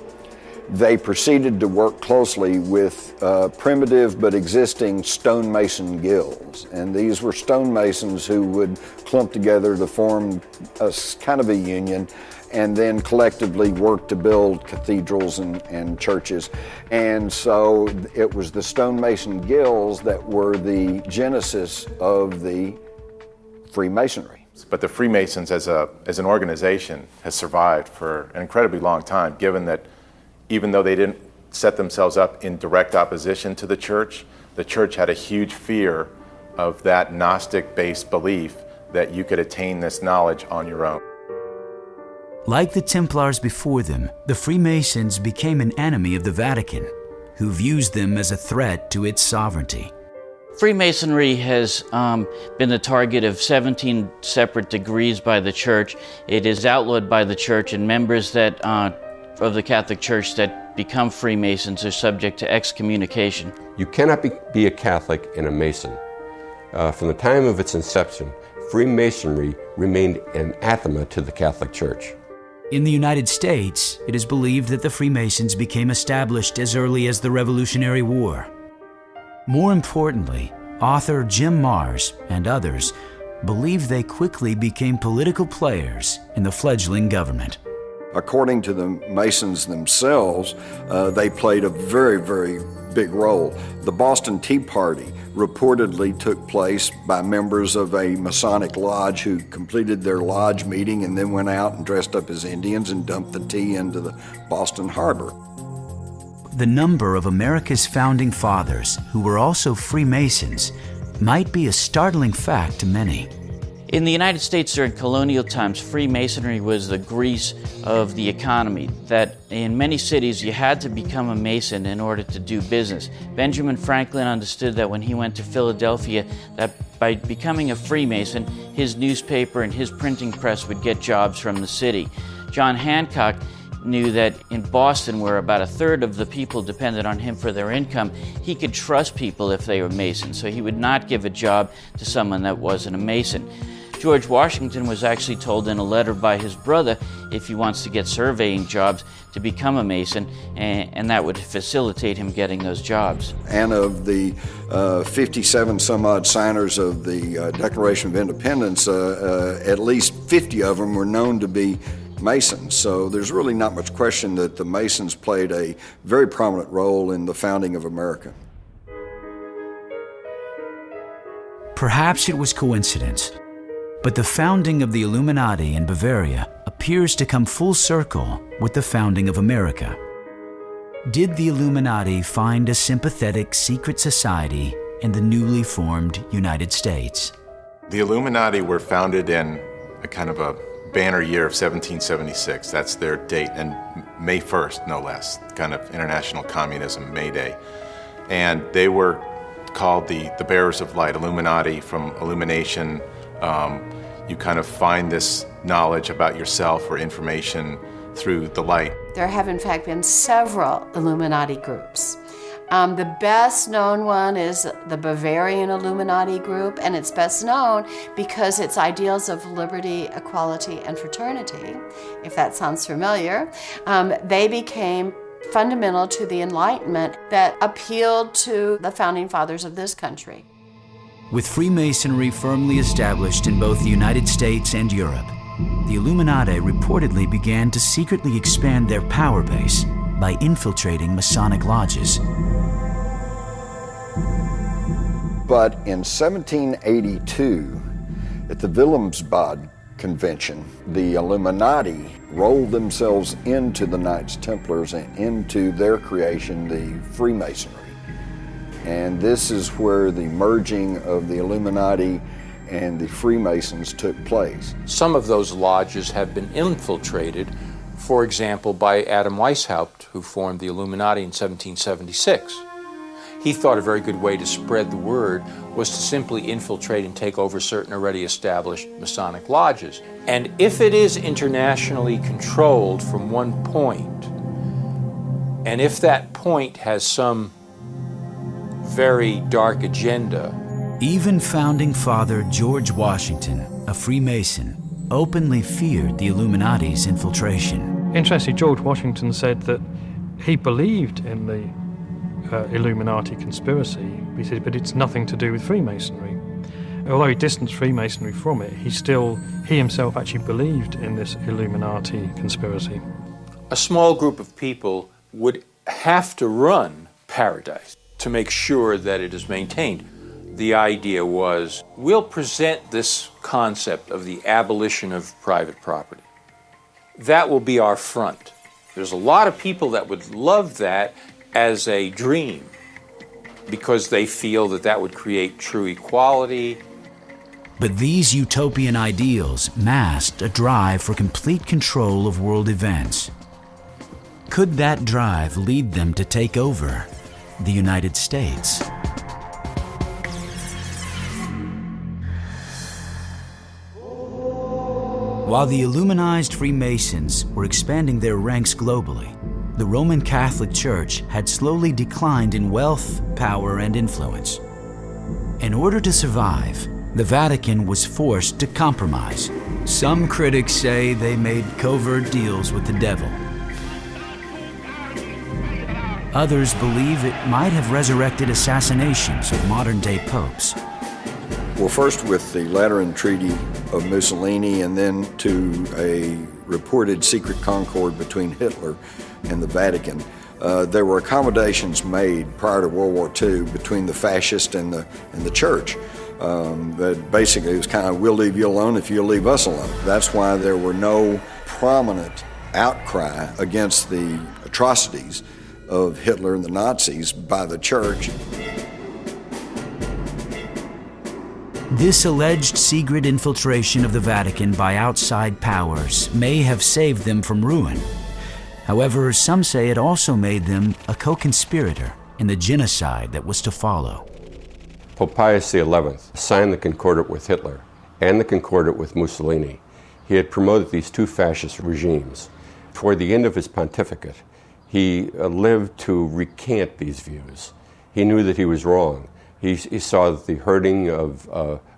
they proceeded to work closely with primitive but existing stonemason guilds. And these were stonemasons who would clump together to form a kind of a union and then collectively work to build cathedrals and churches. And so it was the stonemason guilds that were the genesis of the Freemasonry. But the Freemasons as an organization has survived for an incredibly long time, given that even though they didn't set themselves up in direct opposition to the church had a huge fear of that Gnostic-based belief that you could attain this knowledge on your own. Like the Templars before them, the Freemasons became an enemy of the Vatican, who views them as a threat to its sovereignty. Freemasonry has been the target of 17 separate degrees by the church. It is outlawed by the church, and members that of the Catholic Church that become Freemasons are subject to excommunication. You cannot be a Catholic and a Mason. From the time of its inception, Freemasonry remained anathema to the Catholic Church. In the United States, it is believed that the Freemasons became established as early as the Revolutionary War. More importantly, author Jim Marrs and others believe they quickly became political players in the fledgling government. According to the Masons themselves, they played a very, very big role. The Boston Tea Party reportedly took place by members of a Masonic lodge who completed their lodge meeting and then went out and dressed up as Indians and dumped the tea into the Boston Harbor. The number of America's founding fathers who were also Freemasons might be a startling fact to many. In the United States during colonial times, Freemasonry was the grease of the economy, that in many cities you had to become a Mason in order to do business. Benjamin Franklin understood that when he went to Philadelphia, that by becoming a Freemason, his newspaper and his printing press would get jobs from the city. John Hancock knew that in Boston, where about a third of the people depended on him for their income, he could trust people if they were Masons, so he would not give a job to someone that wasn't a Mason. George Washington was actually told in a letter by his brother, if he wants to get surveying jobs, to become a Mason, and that would facilitate him getting those jobs. And of the 57 some odd signers of the Declaration of Independence, at least 50 of them were known to be Masons. So there's really not much question that the Masons played a very prominent role in the founding of America. Perhaps it was coincidence, But the founding of the Illuminati in Bavaria appears to come full circle with the founding of America. Did the Illuminati find a sympathetic secret society in the newly formed United States? The Illuminati were founded in a kind of a banner year of 1776. That's their date, and May 1st, no less, kind of international communism, May Day. And they were called the bearers of light, Illuminati, from illumination. You kind of find this knowledge about yourself or information through the light. There have in fact been several Illuminati groups. The best known one is the Bavarian Illuminati group, and it's best known because its ideals of liberty, equality, and fraternity, if that sounds familiar, they became fundamental to the Enlightenment that appealed to the founding fathers of this country. With Freemasonry firmly established in both the United States and Europe, the Illuminati reportedly began to secretly expand their power base by infiltrating Masonic lodges. But in 1782, at the Wilhelmsbad Convention, the Illuminati rolled themselves into the Knights Templars and into their creation, the Freemasonry. And this is where the merging of the Illuminati and the Freemasons took place. Some of those lodges have been infiltrated, for example, by Adam Weishaupt, who formed the Illuminati in 1776. He thought a very good way to spread the word was to simply infiltrate and take over certain already established Masonic lodges. And if it is internationally controlled from one point, and if that point has some very dark agenda. Even founding father George Washington, a Freemason, openly feared the Illuminati's infiltration. Interestingly, George Washington said that he believed in the Illuminati conspiracy. He said, but it's nothing to do with Freemasonry. Although he distanced Freemasonry from it, he himself actually believed in this Illuminati conspiracy. A small group of people would have to run Paradise to make sure that it is maintained. The idea was, we'll present this concept of the abolition of private property. That will be our front. There's a lot of people that would love that as a dream because they feel that that would create true equality. But these utopian ideals masked a drive for complete control of world events. Could that drive lead them to take over the United States? While the Illuminized Freemasons were expanding their ranks globally, the Roman Catholic Church had slowly declined in wealth, power, and influence. In order to survive, the Vatican was forced to compromise. Some critics say they made covert deals with the devil. Others believe it might have resurrected assassinations of modern-day popes. Well, first with the Lateran Treaty of Mussolini, and then to a reported secret concord between Hitler and the Vatican. There were accommodations made prior to World War II between the fascist and the church. That basically it was kind of, we'll leave you alone if you'll leave us alone. That's why there were no prominent outcry against the atrocities of Hitler and the Nazis by the church. This alleged secret infiltration of the Vatican by outside powers may have saved them from ruin. However, some say it also made them a co-conspirator in the genocide that was to follow. Pope Pius XI signed the Concordat with Hitler and the Concordat with Mussolini. He had promoted these two fascist regimes. Toward the end of his pontificate, he lived to recant these views. He knew that he was wrong. He saw the herding of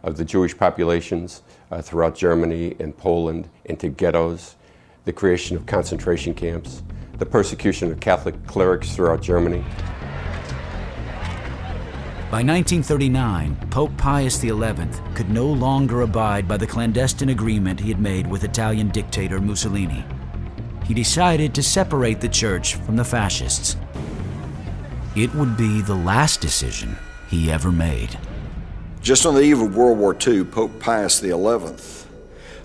the Jewish populations throughout Germany and Poland into ghettos, the creation of concentration camps, the persecution of Catholic clerics throughout Germany. By 1939, Pope Pius XI could no longer abide by the clandestine agreement he had made with Italian dictator Mussolini. He decided to separate the church from the fascists. It would be the last decision he ever made. Just on the eve of World War II, Pope Pius XI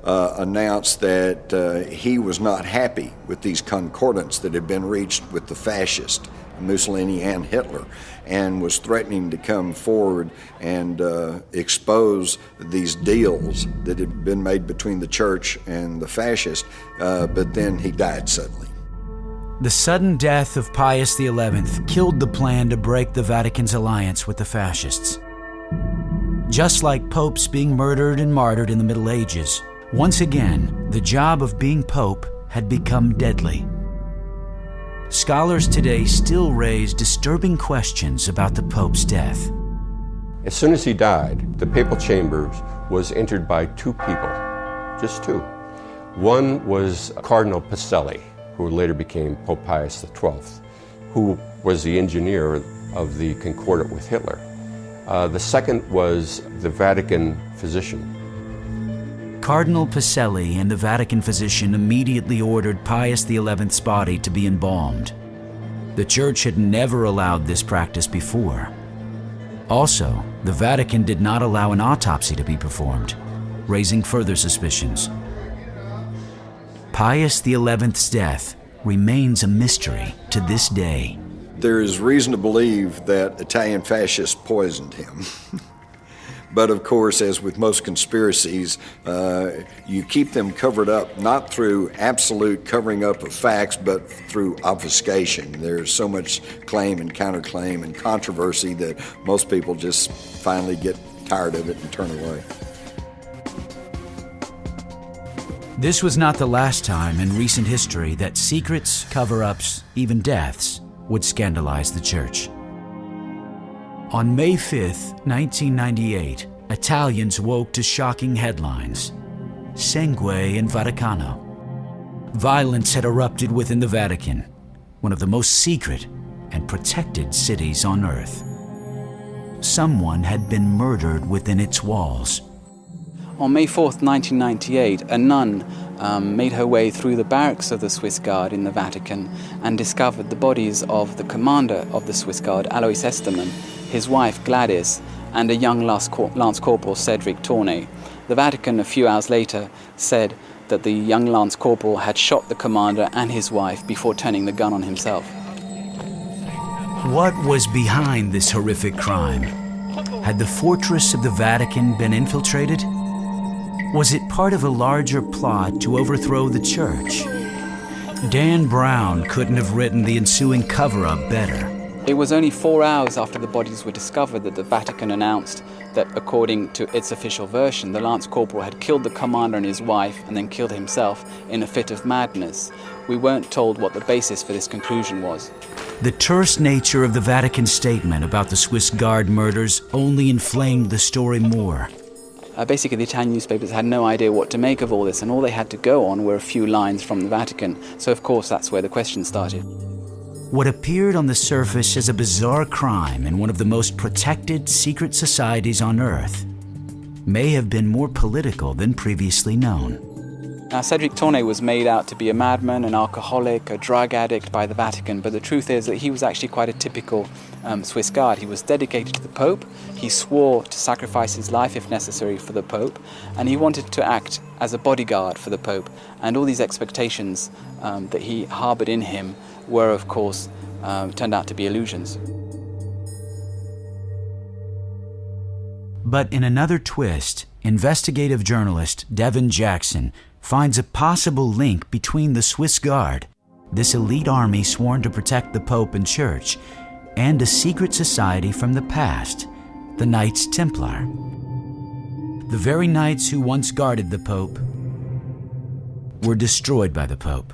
announced that he was not happy with these concordants that had been reached with the fascists, Mussolini and Hitler, and was threatening to come forward and expose these deals that had been made between the church and the fascists, but then he died suddenly. The sudden death of Pius XI killed the plan to break the Vatican's alliance with the fascists. Just like popes being murdered and martyred in the Middle Ages, once again, the job of being pope had become deadly. Scholars today still raise disturbing questions about the pope's death. As soon as he died, the papal chamber was entered by two people, just two. One was Cardinal Pacelli, who later became Pope Pius XII, who was the engineer of the Concordat with Hitler. The second was the Vatican physician. Cardinal Pacelli and the Vatican physician immediately ordered Pius XI's body to be embalmed. The Church had never allowed this practice before. Also, the Vatican did not allow an autopsy to be performed, raising further suspicions. Pius XI's death remains a mystery to this day. There is reason to believe that Italian fascists poisoned him. But of course, as with most conspiracies, you keep them covered up not through absolute covering up of facts, but through obfuscation. There's so much claim and counterclaim and controversy that most people just finally get tired of it and turn away. This was not the last time in recent history that secrets, cover-ups, even deaths would scandalize the Church. On May 5th, 1998, Italians woke to shocking headlines. Sangue in Vaticano. Violence had erupted within the Vatican, one of the most secret and protected cities on earth. Someone had been murdered within its walls. On May 4th, 1998, a nun made her way through the barracks of the Swiss Guard in the Vatican and discovered the bodies of the commander of the Swiss Guard, Alois Estermann, his wife Gladys, and a young Lance Corporal, Cedric Tournay. The Vatican, a few hours later, said that the young Lance Corporal had shot the commander and his wife before turning the gun on himself. What was behind this horrific crime? Had the fortress of the Vatican been infiltrated? Was it part of a larger plot to overthrow the Church? Dan Brown couldn't have written the ensuing cover-up better. It was only 4 hours after the bodies were discovered that the Vatican announced that, according to its official version, the Lance Corporal had killed the commander and his wife and then killed himself in a fit of madness. We weren't told what the basis for this conclusion was. The terse nature of the Vatican statement about the Swiss Guard murders only inflamed the story more. Basically, the Italian newspapers had no idea what to make of all this, and all they had to go on were a few lines from the Vatican. So, of course, that's where the question started. What appeared on the surface as a bizarre crime in one of the most protected secret societies on Earth may have been more political than previously known. Now, Cedric Tournay was made out to be a madman, an alcoholic, a drug addict by the Vatican, but the truth is that he was actually quite a typical Swiss Guard. He was dedicated to the Pope, he swore to sacrifice his life if necessary for the Pope, and he wanted to act as a bodyguard for the Pope. And all these expectations that he harbored in him were, of course, turned out to be illusions. But in another twist, investigative journalist Devin Jackson finds a possible link between the Swiss Guard, this elite army sworn to protect the Pope and Church, and a secret society from the past, the Knights Templar. The very knights who once guarded the Pope were destroyed by the Pope.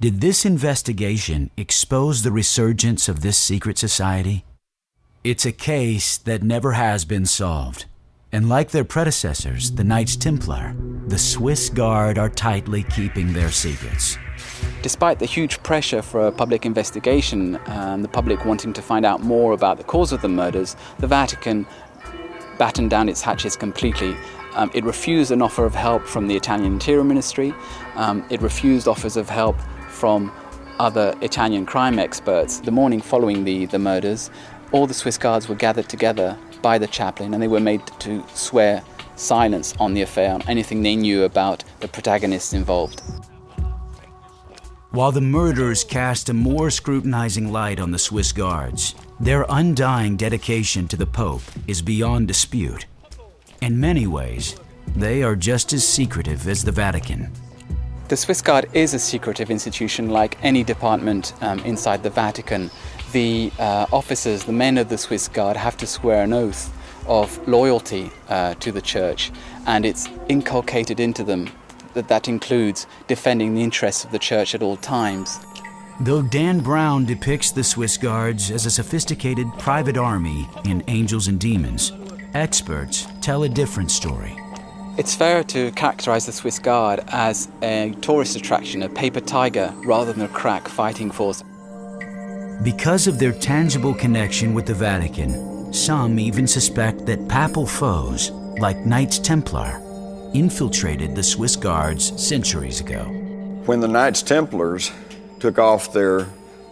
Did this investigation expose the resurgence of this secret society? It's a case that never has been solved. And like their predecessors, the Knights Templar, the Swiss Guard are tightly keeping their secrets. Despite the huge pressure for a public investigation and the public wanting to find out more about the cause of the murders, the Vatican battened down its hatches completely. It refused an offer of help from the Italian Interior Ministry. It refused offers of help from other Italian crime experts. The morning following the murders, all the Swiss Guards were gathered together by the chaplain, and they were made to swear silence on the affair, on anything they knew about the protagonists involved. While the murders cast a more scrutinizing light on the Swiss guards, their undying dedication to the Pope is beyond dispute. In many ways, they are just as secretive as the Vatican. The Swiss Guard is a secretive institution like any department inside the Vatican. The officers, the men of the Swiss Guard, have to swear an oath of loyalty to the Church, and it's inculcated into them that includes defending the interests of the Church at all times. Though Dan Brown depicts the Swiss Guards as a sophisticated private army in Angels and Demons, experts tell a different story. It's fairer to characterize the Swiss Guard as a tourist attraction, a paper tiger, rather than a crack fighting force. Because of their tangible connection with the Vatican, some even suspect that papal foes, like Knights Templar, infiltrated the Swiss Guards centuries ago. When the Knights Templars took off their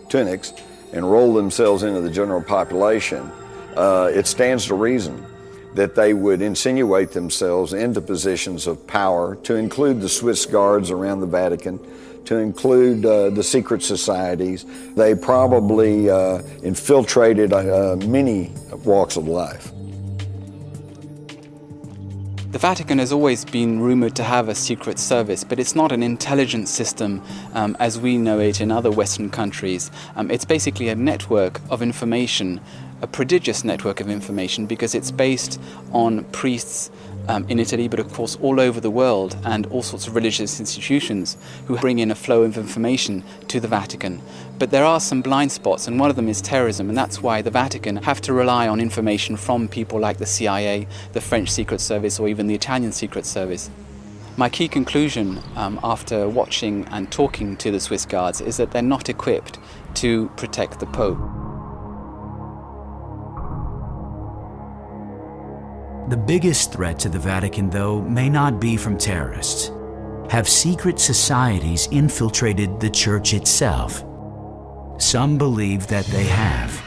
tunics and rolled themselves into the general population, it stands to reason that they would insinuate themselves into positions of power, to include the Swiss Guards around the Vatican, to include the secret societies. They probably infiltrated many walks of life. The Vatican has always been rumored to have a secret service, but it's not an intelligence system as we know it in other Western countries. It's basically a network of information, a prodigious network of information, because it's based on priests in Italy, but of course all over the world, and all sorts of religious institutions who bring in a flow of information to the Vatican. But there are some blind spots, and one of them is terrorism, and that's why the Vatican have to rely on information from people like the CIA, the French Secret Service, or even the Italian Secret Service. My key conclusion after watching and talking to the Swiss Guards is that they're not equipped to protect the Pope. The biggest threat to the Vatican, though, may not be from terrorists. Have secret societies infiltrated the Church itself? Some believe that they have,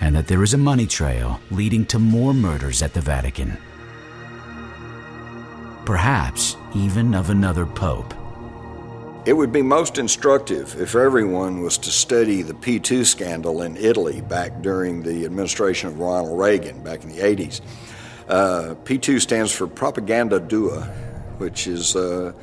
and that there is a money trail leading to more murders at the Vatican. Perhaps even of another pope. It would be most instructive if everyone was to study the P2 scandal in Italy back during the administration of Ronald Reagan back in the 80s. P2 stands for Propaganda Dua, which is the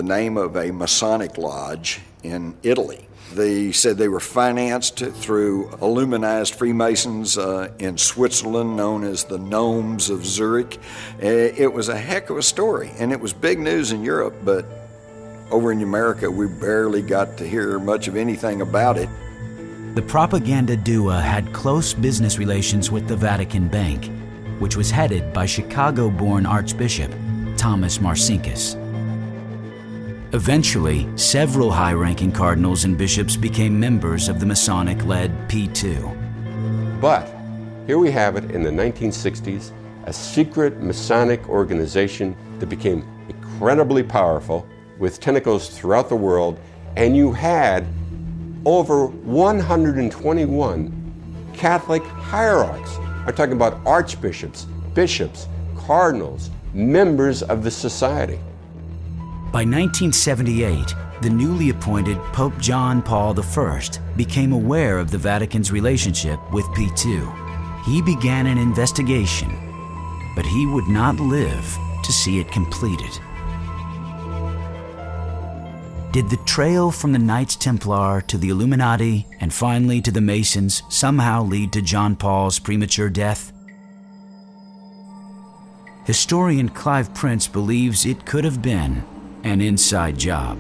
name of a Masonic lodge in Italy. They said they were financed through Illuminized Freemasons in Switzerland, known as the Gnomes of Zurich. It was a heck of a story, and it was big news in Europe, but over in America, we barely got to hear much of anything about it. The Propaganda Dua had close business relations with the Vatican Bank, which was headed by Chicago-born Archbishop Thomas Marcinkus. Eventually, several high-ranking cardinals and bishops became members of the Masonic-led P2. But here we have it in the 1960s, a secret Masonic organization that became incredibly powerful with tentacles throughout the world, and you had over 121 Catholic hierarchs. I'm talking about archbishops, bishops, cardinals, members of the society. By 1978, the newly appointed Pope John Paul I became aware of the Vatican's relationship with P2. He began an investigation, but he would not live to see it completed. Did the trail from the Knights Templar to the Illuminati and finally to the Masons somehow lead to John Paul's premature death? Historian Clive Prince believes it could have been an inside job.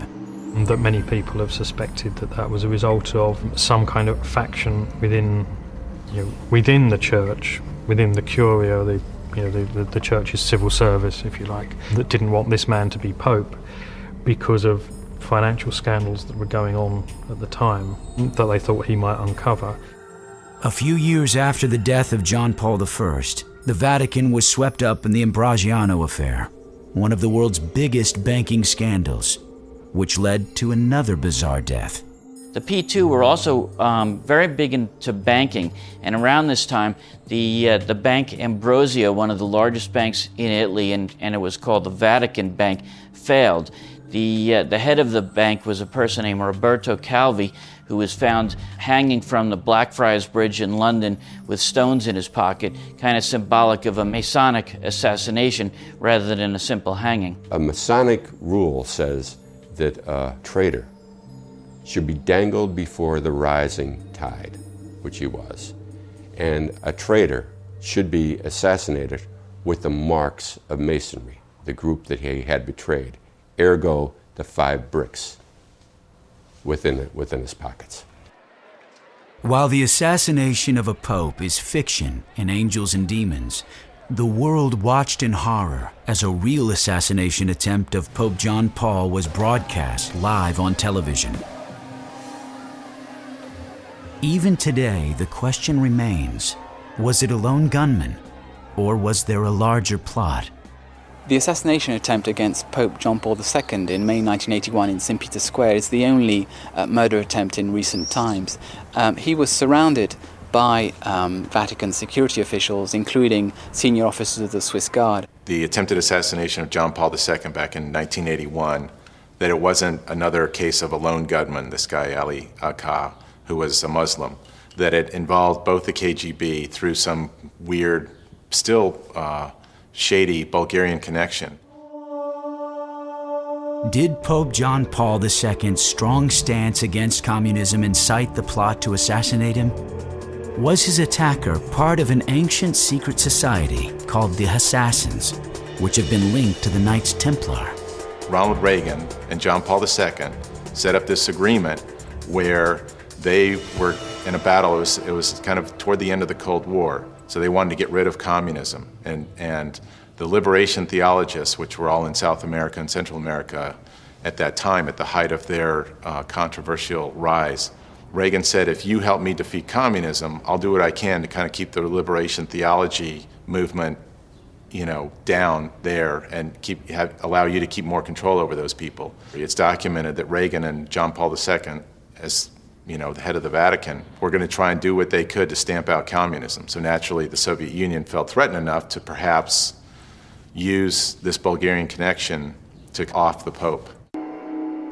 That many people have suspected that that was a result of some kind of faction within, within the church, within the Curia, the church's civil service, if you like, that didn't want this man to be pope because of financial scandals that were going on at the time that they thought he might uncover. A few years after the death of John Paul I, the Vatican was swept up in the Ambrosiano affair, one of the world's biggest banking scandals, which led to another bizarre death. The P2 were also very big into banking, and around this time, the Bank Ambrosio, one of the largest banks in Italy, and it was called the Vatican Bank, failed. The head of the bank was a person named Roberto Calvi, who was found hanging from the Blackfriars Bridge in London with stones in his pocket, kind of symbolic of a Masonic assassination rather than a simple hanging. A Masonic rule says that a traitor should be dangled before the rising tide, which he was. And a traitor should be assassinated with the marks of Masonry, the group that he had betrayed, ergo the 5 bricks within his pockets. While the assassination of a pope is fiction in Angels and Demons, the world watched in horror as a real assassination attempt of Pope John Paul was broadcast live on television. Even today, the question remains, was it a lone gunman, or was there a larger plot? The assassination attempt against Pope John Paul II in May 1981 in St. Peter's Square is the only murder attempt in recent times. He was surrounded by Vatican security officials, including senior officers of the Swiss Guard. The attempted assassination of John Paul II back in 1981, that it wasn't another case of a lone gunman, this guy Ali Akka, who was a Muslim, that it involved both the KGB through some weird, still shady Bulgarian connection. Did Pope John Paul II's strong stance against communism incite the plot to assassinate him? Was his attacker part of an ancient secret society called the Assassins, which have been linked to the Knights Templar? Ronald Reagan and John Paul II set up this agreement where they were in a battle. It was kind of toward the end of the Cold War, so they wanted to get rid of communism. And the liberation theologists, which were all in South America and Central America at that time, at the height of their controversial rise, Reagan said, if you help me defeat communism, I'll do what I can to kind of keep the liberation theology movement, down there and allow you to keep more control over those people. It's documented that Reagan and John Paul II, as the head of the Vatican, were going to try and do what they could to stamp out communism. So naturally, the Soviet Union felt threatened enough to perhaps use this Bulgarian connection to off the Pope.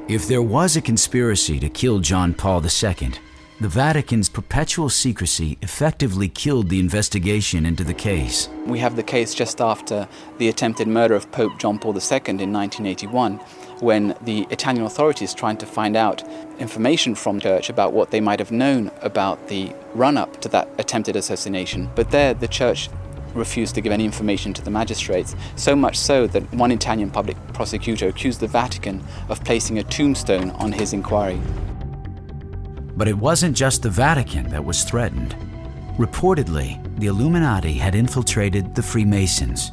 If there was a conspiracy to kill John Paul II, the Vatican's perpetual secrecy effectively killed the investigation into the case. We have the case just after the attempted murder of Pope John Paul II in 1981, when the Italian authorities trying to find out information from the church about what they might have known about the run-up to that attempted assassination. But there, the church refused to give any information to the magistrates, so much so that one Italian public prosecutor accused the Vatican of placing a tombstone on his inquiry. But it wasn't just the Vatican that was threatened. Reportedly, the Illuminati had infiltrated the Freemasons.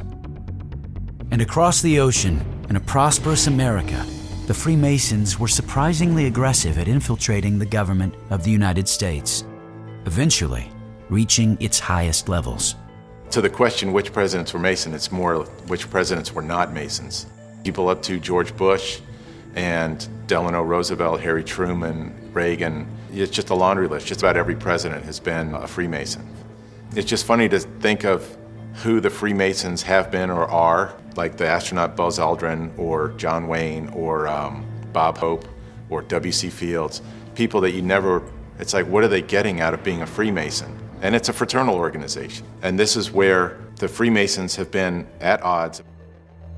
And across the ocean, in a prosperous America, the Freemasons were surprisingly aggressive at infiltrating the government of the United States, eventually reaching its highest levels. To the question which presidents were Mason, it's more which presidents were not Masons. People up to George Bush and Delano Roosevelt, Harry Truman, Reagan, it's just a laundry list. Just about every president has been a Freemason. It's just funny to think of who the Freemasons have been or are, like the astronaut Buzz Aldrin or John Wayne or Bob Hope or W.C. Fields, people that you never, it's like, what are they getting out of being a Freemason? And it's a fraternal organization. And this is where the Freemasons have been at odds.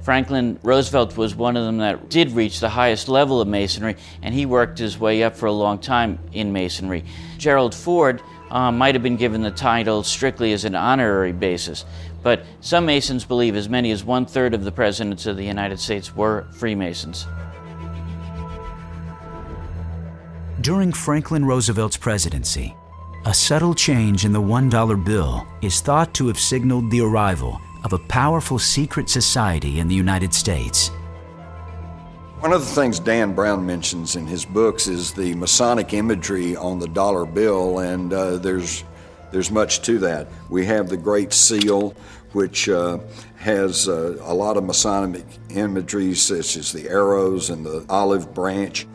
Franklin Roosevelt was one of them that did reach the highest level of Masonry, and he worked his way up for a long time in Masonry. Gerald Ford might have been given the title strictly as an honorary basis, but some Masons believe as many as 1/3 of the presidents of the United States were Freemasons. During Franklin Roosevelt's presidency, a subtle change in the $1 bill is thought to have signaled the arrival of a powerful secret society in the United States. One of the things Dan Brown mentions in his books is the Masonic imagery on the dollar bill, and there's much to that. We have the Great Seal, which has a lot of Masonic imagery, such as the arrows and the olive branch.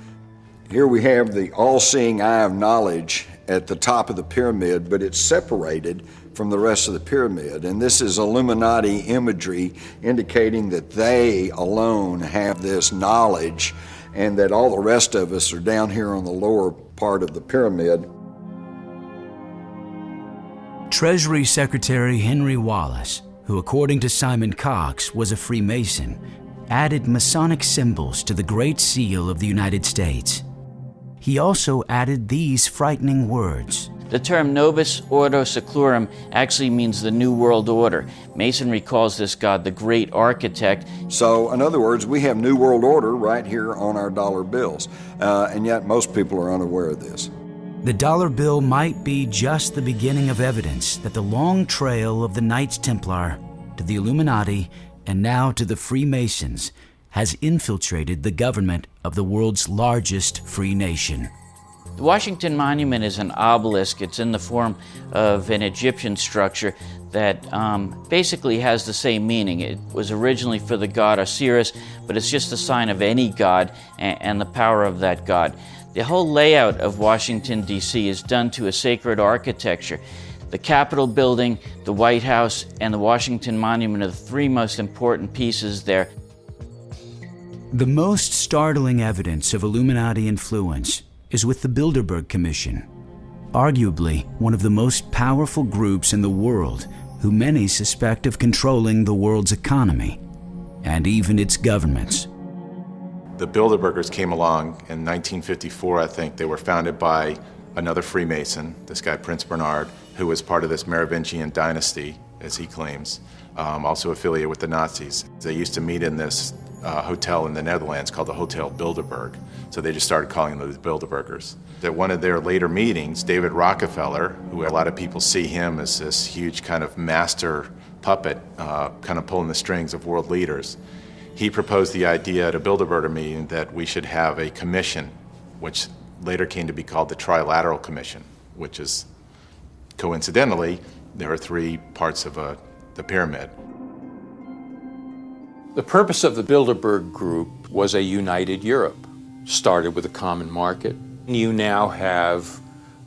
Here we have the all-seeing eye of knowledge at the top of the pyramid, but it's separated from the rest of the pyramid. And this is Illuminati imagery indicating that they alone have this knowledge and that all the rest of us are down here on the lower part of the pyramid. Treasury Secretary Henry Wallace, who according to Simon Cox was a Freemason, added Masonic symbols to the Great Seal of the United States. He also added these frightening words. The term Novus Ordo Seclorum actually means the New World Order. Masonry calls this God the Great Architect. So, in other words, we have New World Order right here on our dollar bills, and yet most people are unaware of this. The dollar bill might be just the beginning of evidence that the long trail of the Knights Templar to the Illuminati and now to the Freemasons has infiltrated the government of the world's largest free nation. The Washington Monument is an obelisk. It's in the form of an Egyptian structure that basically has the same meaning. It was originally for the god Osiris, but it's just a sign of any god and the power of that god. The whole layout of Washington, D.C. is done to a sacred architecture. The Capitol building, the White House, and the Washington Monument are the three most important pieces there. The most startling evidence of Illuminati influence is with the Bilderberg Commission, arguably one of the most powerful groups in the world who many suspect of controlling the world's economy and even its governments. The Bilderbergers came along in 1954, I think. They were founded by another Freemason, this guy Prince Bernard, who was part of this Merovingian dynasty, as he claims, also affiliated with the Nazis. They used to meet in this hotel in the Netherlands called the Hotel Bilderberg. So they just started calling them the Bilderbergers. At one of their later meetings, David Rockefeller, who a lot of people see him as this huge kind of master puppet, kind of pulling the strings of world leaders, he proposed the idea at a Bilderberger meeting that we should have a commission, which later came to be called the Trilateral Commission, which is, coincidentally, there are three parts of the pyramid. The purpose of the Bilderberg Group was a united Europe. Started with a common market. You now have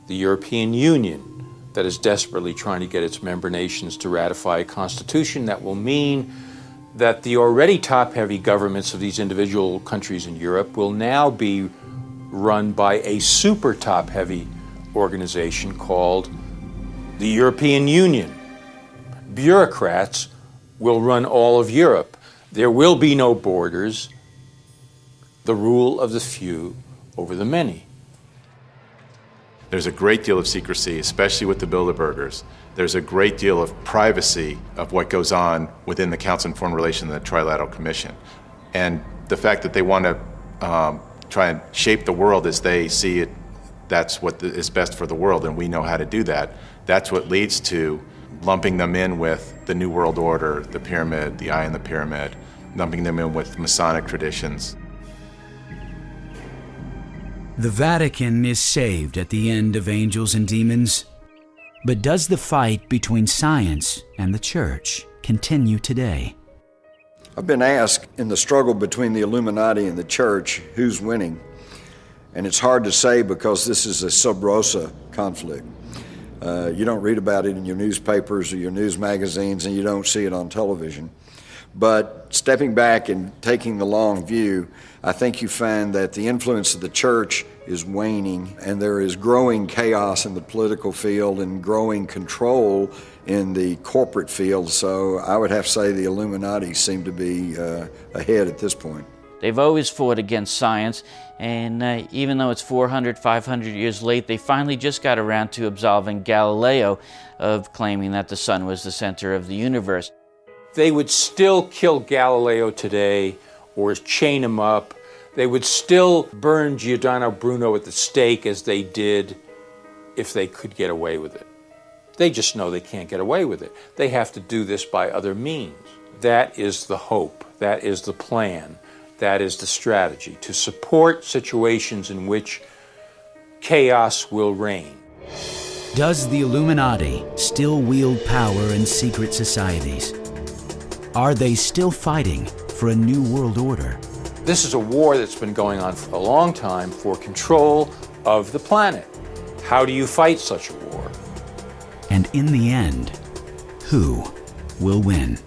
the European Union that is desperately trying to get its member nations to ratify a constitution that will mean that the already top-heavy governments of these individual countries in Europe will now be run by a super top-heavy organization called the European Union. Bureaucrats will run all of Europe. There will be no borders. The rule of the few over the many. There's a great deal of secrecy, especially with the Bilderbergers. There's a great deal of privacy of what goes on within the Council on Foreign Relations and the Trilateral Commission. And the fact that they want to try and shape the world as they see it, that's what is best for the world, and we know how to do that. That's what leads to lumping them in with the New World Order, the pyramid, the eye in the pyramid, lumping them in with Masonic traditions. The Vatican is saved at the end of Angels and Demons. But does the fight between science and the church continue today? I've been asked in the struggle between the Illuminati and the church, who's winning? And it's hard to say because this is a sub rosa conflict. You don't read about it in your newspapers or your news magazines, and you don't see it on television. But stepping back and taking the long view, I think you find that the influence of the church is waning, and there is growing chaos in the political field and growing control in the corporate field. So I would have to say the Illuminati seem to be ahead at this point. They've always fought against science, and even though it's 400, 500 years late, they finally just got around to absolving Galileo of claiming that the sun was the center of the universe. They would still kill Galileo today or chain him up. They would still burn Giordano Bruno at the stake as they did if they could get away with it. They just know they can't get away with it. They have to do this by other means. That is the hope. That is the plan. That is the strategy, to support situations in which chaos will reign. Does the Illuminati still wield power in secret societies? Are they still fighting for a new world order? This is a war that's been going on for a long time for control of the planet. How do you fight such a war? And in the end, who will win?